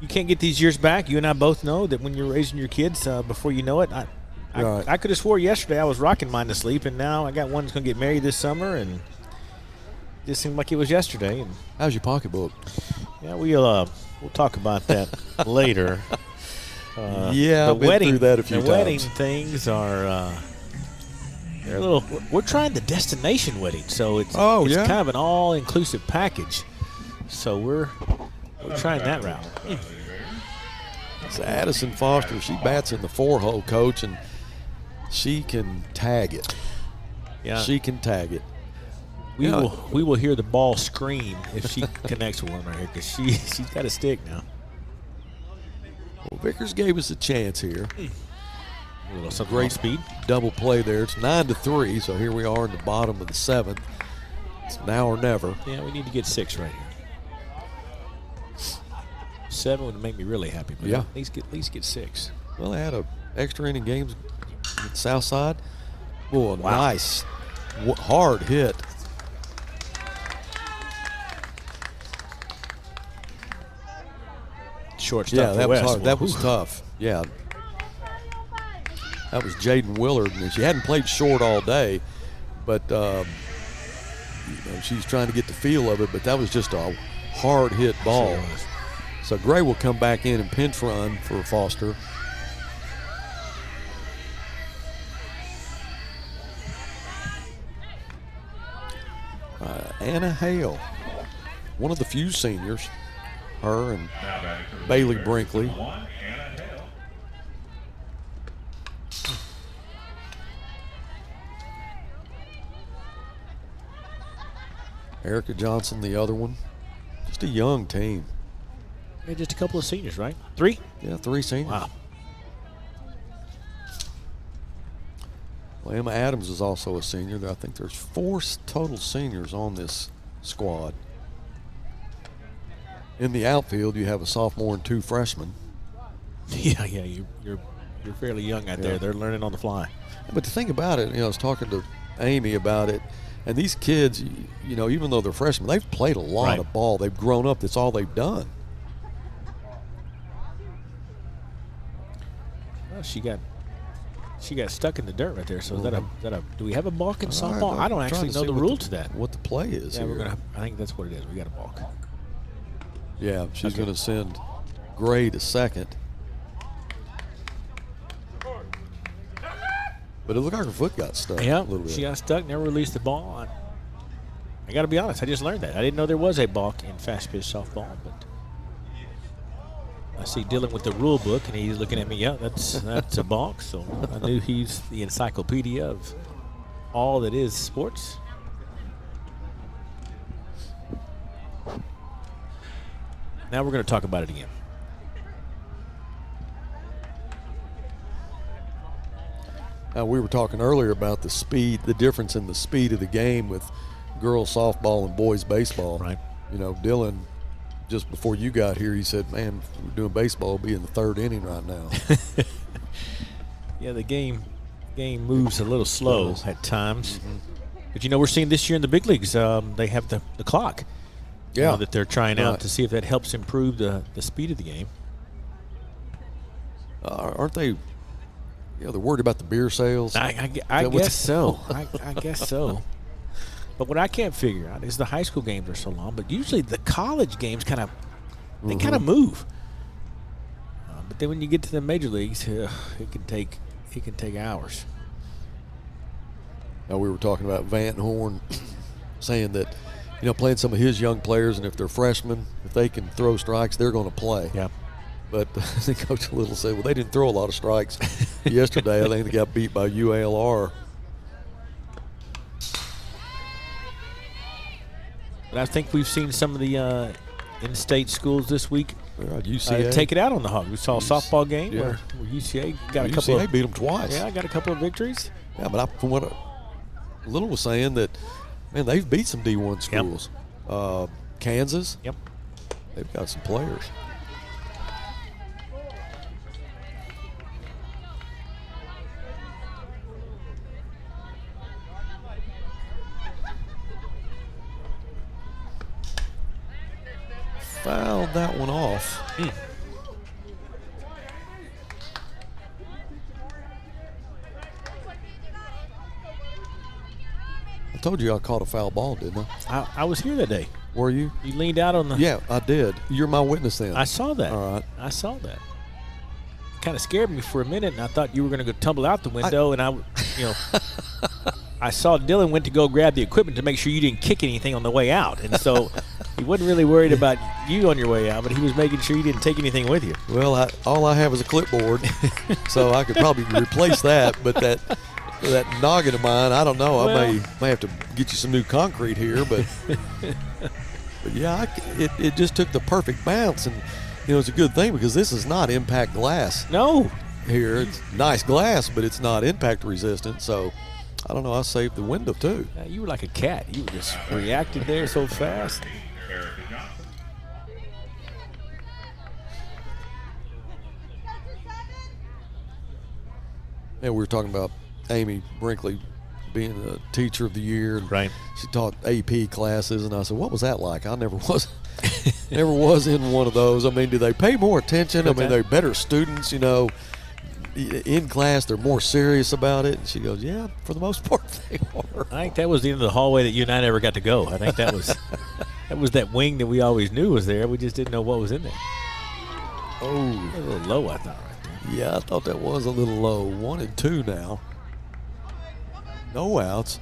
you can't get these years back. You and I both know that when you're raising your kids, before you know it, I could have swore yesterday I was rocking mine to sleep, and now I got one that's going to get married this summer, and it just seemed like it was yesterday. And how's your pocketbook? Yeah, we'll talk about that later. Yeah, I've been through that a few times. The wedding things are they're a little. We're trying the destination wedding, so it's kind of an all-inclusive package. So we're trying that route. It's Addison Foster. She bats in the 4-hole, Coach, and she can tag it. Yeah, she can tag it. We will hear the ball scream if she connects with one right here, because she's got a stick now. Well, Vickers gave us a chance here. A little great speed double play there. It's 9-3, so here we are in the bottom of the 7th. It's now or never. Yeah, we need to get 6 right here. 7 would make me really happy, but at least get 6. Well, they had an extra inning games at Southside. Oh, nice hard hit. Shortstop. Yeah, that was hard. That was tough. Yeah. That was Jaden Willard, and she hadn't played short all day, but she's trying to get the feel of it, but that was just a hard hit ball. Sure. So Gray will come back in and pinch run for Foster. Anna Hale, one of the few seniors, her and Bailey Brinkley. Erica Johnson, the other one. Just a young team. Yeah, just a couple of seniors, right? 3? Yeah, 3 seniors. Wow. Well, Emma Adams is also a senior. I think there's 4 total seniors on this squad. In the outfield, you have a sophomore and 2 freshmen. Yeah, you're fairly young out there. They're learning on the fly. But to think about it, I was talking to Amy about it, and these kids, even though they're freshmen, they've played a lot of ball. They've grown up. That's all they've done. Well, she got stuck in the dirt right there. So is that a do we have a balk in softball? I don't actually know the rule to that. What the play is? Yeah, I think that's what it is. We got a balk. Yeah, she's going to send Gray to second. But it looked like her foot got stuck a little bit. She got stuck, never released the ball. I got to be honest, I just learned that. I didn't know there was a balk in fast pitch softball, but I see Dylan with the rule book, and he's looking at me. Yeah, that's a balk. So I knew he's the encyclopedia of all that is sports. Now we're going to talk about it again. We were talking earlier about the speed, the difference in the speed of the game with girls softball and boys baseball. Right. Dylan, just before you got here, he said, man, if we're doing baseball, we'll be in the 3rd inning right now. Yeah, the game moves a little slow at times. But, we're seeing this year in the big leagues, they have the clock. That they're trying out to see if that helps improve the speed of the game. Aren't they? They're worried about the beer sales. I guess so. I guess so. But what I can't figure out is the high school games are so long, but usually the college games kind of move. But then when you get to the major leagues, it can take hours. Now we were talking about Van Horn saying that playing some of his young players, and if they're freshmen, if they can throw strikes, they're going to play. Yeah. But I think Coach Little said, well, they didn't throw a lot of strikes yesterday. I think they got beat by UALR. But I think we've seen some of the in-state schools this week UCA take it out on the Hogs. We saw a softball game where UCA got a couple. UCA beat them twice. Yeah, got a couple of victories. Yeah, but from what Little was saying, that man, they've beat some D1 schools. Yep. Kansas. Yep. They've got some players. Fouled that one off. told you I caught a foul ball, didn't I? I was here that day. Were you? You leaned out on the. Yeah, I did. You're my witness then. I saw that. All right. I saw that. Kind of scared me for a minute, and I thought you were going to go tumble out the window, I saw Dylan went to go grab the equipment to make sure you didn't kick anything on the way out, and so he wasn't really worried about you on your way out, but he was making sure you didn't take anything with you. Well, all I have is a clipboard, so I could probably replace that, but that noggin of mine, I don't know. I may have to get you some new concrete here, but yeah, it just took the perfect bounce, and it's a good thing because this is not impact glass. No. Here, it's nice glass, but it's not impact resistant, so I don't know. I saved the window too. You were like a cat. You just reacted there so fast. And we were talking about Amy Brinkley being the teacher of the year. And right. She taught AP classes, and I said, "What was that like?" I never was in one of those. I mean, do they pay more attention? I mean, they're better students, in class, they're more serious about it. And she goes, "Yeah, for the most part, they are." I think that was the end of the hallway that you and I never got to go. I think that was that wing that we always knew was there. We just didn't know what was in there. Oh, a little low, I thought. Right there. Yeah, I thought that was a little low. 1-2 now. No outs.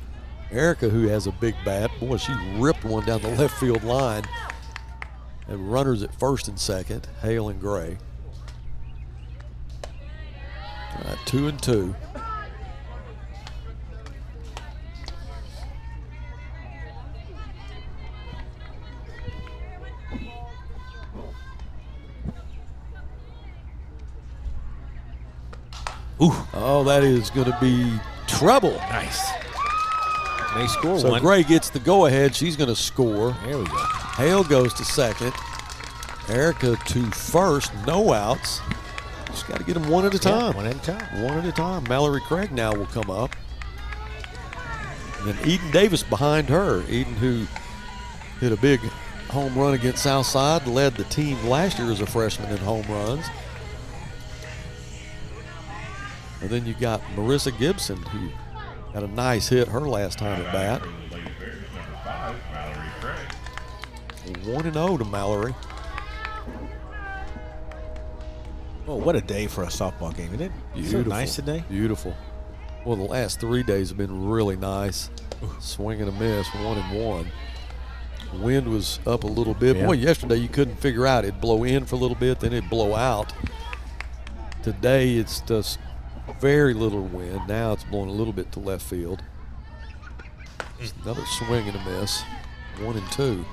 Erica, who has a big bat, boy, she ripped one down the left field line. And runners at first and second, Hale and Gray. 2-2. Ooh. Oh, that is going to be trouble. Nice. May score so one. Gray gets the go-ahead. She's going to score. There we go. Hale goes to second. Erica to first. No outs. Just got to get them one at a time. One at a time. One at a time. Mallory Craig now will come up. And then Eden Davis behind her. Eden, who hit a big home run against Southside, led the team last year as a freshman in home runs. And then you got Marissa Gibson, who had a nice hit her last time at bat. 1-0 to Mallory. Oh, what a day for a softball game, isn't it? Beautiful. So nice today. Beautiful. Well, the last 3 days have been really nice. Swing and a miss, 1-1. Wind was up a little bit. Yeah. Boy, yesterday you couldn't figure out. It'd blow in for a little bit, then it'd blow out. Today it's just very little wind. Now it's blowing a little bit to left field. It's another swing and a miss. 1-2.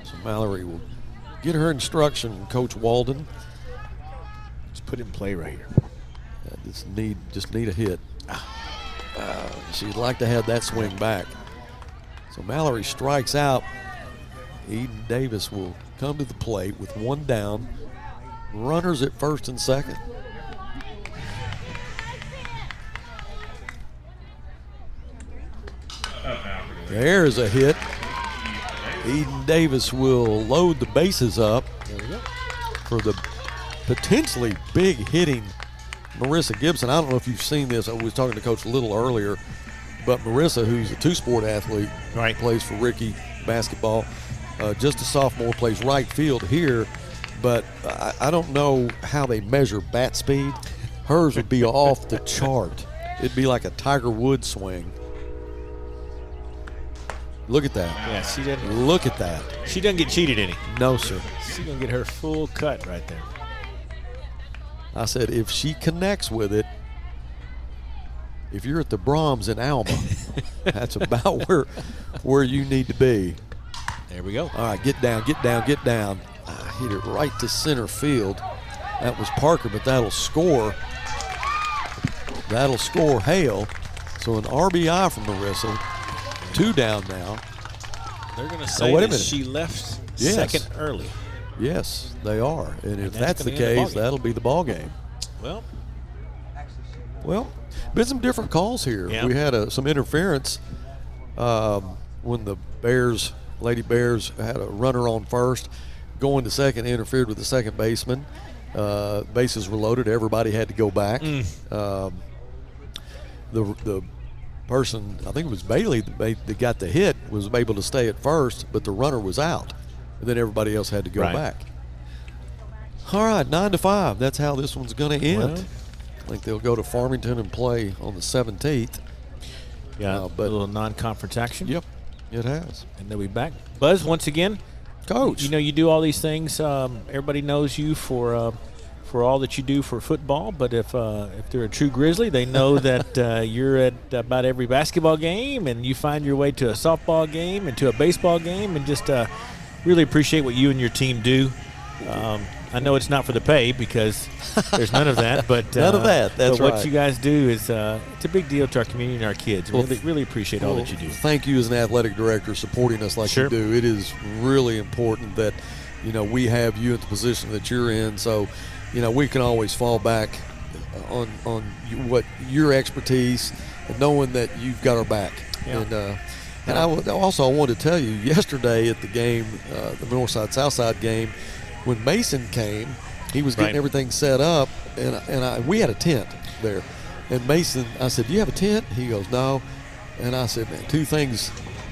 So Mallory will get her instruction from Coach Walden. Just put it in play right here. Just need a hit. She'd like to have that swing back. So Mallory strikes out. Eden Davis will come to the plate with one down. Runners at first and second. There's a hit. Eden Davis will load the bases up for the potentially big hitting Marissa Gibson. I don't know if you've seen this. I was talking to Coach Little earlier, but Marissa, who's a two-sport athlete, plays for Ricky basketball. Just a sophomore, plays right field here, but I don't know how they measure bat speed. Hers would be off the chart. It'd be like a Tiger Woods swing. Look at that. Yeah, she didn't. Look at that. She doesn't get cheated any. No, sir. She's going to get her full cut right there. I said, if she connects with it, if you're at the Brahms in Alma, that's about where you need to be. There we go. All right, get down, get down, get down. I hit it right to center field. That was Parker, but that'll score. That'll score Hale. So an RBI from Marissa. 2 down now. They're going to say that she left second early. Yes, they are. And if that's the case, that'll be the ball game. Well, been some different calls here. Yeah. We had some interference when the Lady Bears had a runner on first. Going to second, interfered with the second baseman. Bases were loaded. Everybody had to go back. the person, I think it was Bailey that got the hit, was able to stay at first, but the runner was out. And then everybody else had to go back. All right, 9-5. That's how this one's going to end. Well, I think they'll go to Farmington and play on the 17th. Yeah, but a little non-conference action. Yep, it has. And they'll be back. Buzz, once again, Coach. You know, you do all these things. Everybody knows you for all that you do for football. But if they're a true Grizzly, they know that you're at about every basketball game, and you find your way to a softball game and to a baseball game, and just really appreciate what you and your team do. I know it's not for the pay because there's none of that, but none of that. That's but right. What you guys do is it's a big deal to our community and our kids. Well, Really appreciate all that you do. Thank you as an athletic director supporting us like you do. It is really important that we have you in the position that you're in. So we can always fall back on what your expertise and knowing that you've got our back. Yeah. And I wanted to tell you yesterday at the game, the Northside Southside game. When Mason came, he was getting everything set up, and we had a tent there. And Mason, I said, "Do you have a tent?" He goes, "No." And I said, "Man, two things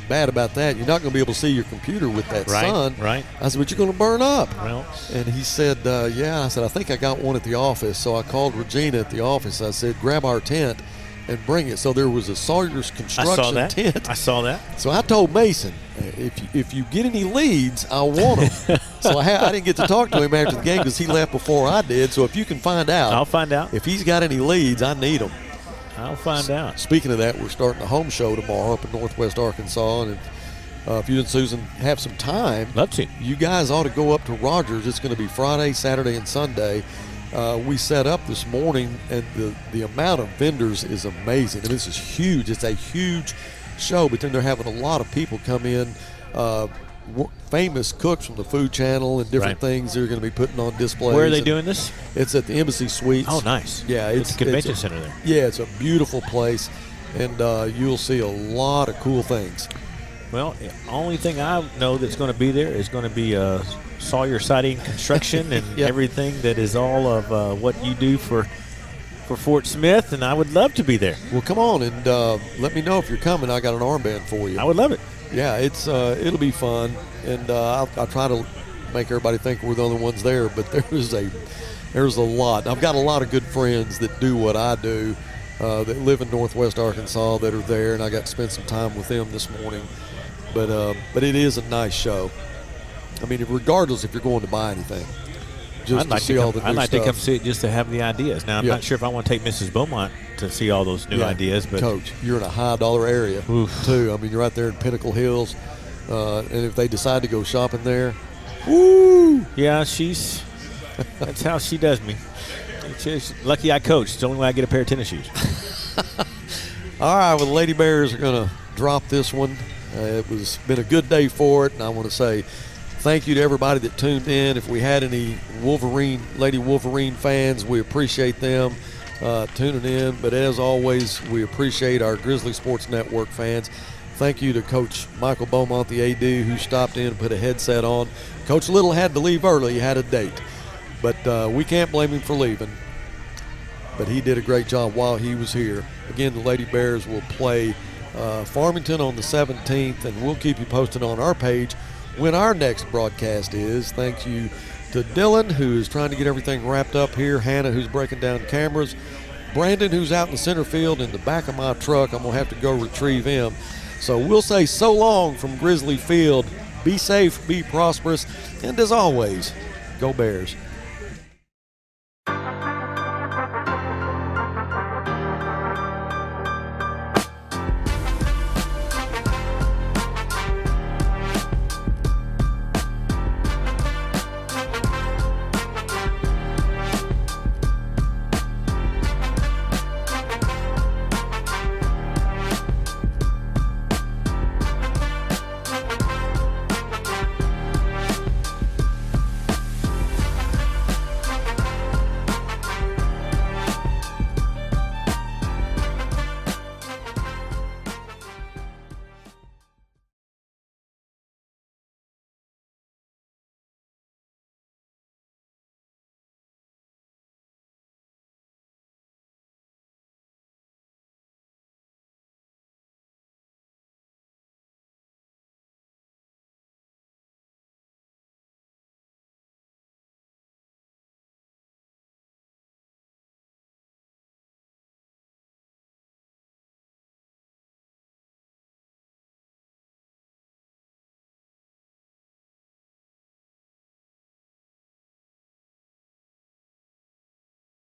bad about that. You're not going to be able to see your computer with that sun." Right. I said, "But you're going to burn up." Well. And he said, "Yeah." I said, "I think I got one at the office." So I called Regina at the office. I said, "Grab our tent and bring it." So there was a Sawyer's Construction tent. I saw that. So I told Mason, if you get any leads, I want them. So I didn't get to talk to him after the game because he left before I did. So if you can find out. I'll find out. If he's got any leads, I need them. I'll find out. Speaking of that, we're starting a home show tomorrow up in Northwest Arkansas. And if you and Susan have some time, love to. You guys ought to go up to Rogers. It's going to be Friday, Saturday, and Sunday. We set up this morning, and the amount of vendors is amazing. And this is huge. It's a huge show, but then they're having a lot of people come in, famous cooks from the Food Channel and different things they're going to be putting on displays. Where are they doing this? It's at the Embassy Suites. Oh, nice. Yeah, it's a convention center there. Yeah, it's a beautiful place, and you'll see a lot of cool things. Well, the only thing I know that's going to be there is going to be Sawyer Siding Construction and everything that is all of what you do for Fort Smith, and I would love to be there. Well, come on and let me know if you're coming. I got an armband for you. I would love it. Yeah, it'll be fun, and I'll try to make everybody think we're the only ones there, but there's a lot. I've got a lot of good friends that do what I do, that live in Northwest Arkansas that are there, and I got to spend some time with them this morning. But it is a nice show. I mean, regardless if you're going to buy anything, just to see all the new stuff. I'd like to come see it just to have the ideas. Now, I'm not sure if I want to take Mrs. Beaumont to see all those new ideas. But Coach, you're in a high-dollar area, too. I mean, you're right there in Pinnacle Hills. And if they decide to go shopping there, woo! Yeah, that's how she does me. She's lucky I coach. It's the only way I get a pair of tennis shoes. All right, well, the Lady Bears are going to drop this one. It's been a good day for it, and I want to say thank you to everybody that tuned in. If we had any Lady Wolverine fans, we appreciate them tuning in. But as always, we appreciate our Grizzly Sports Network fans. Thank you to Coach Michael Beaumont, the AD, who stopped in and put a headset on. Coach Little had to leave early. He had a date. But we can't blame him for leaving. But he did a great job while he was here. Again, the Lady Bears will play Farmington on the 17th, and we'll keep you posted on our page when our next broadcast is. Thank you to Dylan, who is trying to get everything wrapped up here, Hannah, who's breaking down cameras, Brandon, who's out in the center field in the back of my truck. I'm going to have to go retrieve him. So we'll say so long from Grizzly Field. Be safe, be prosperous, and as always, go Bears.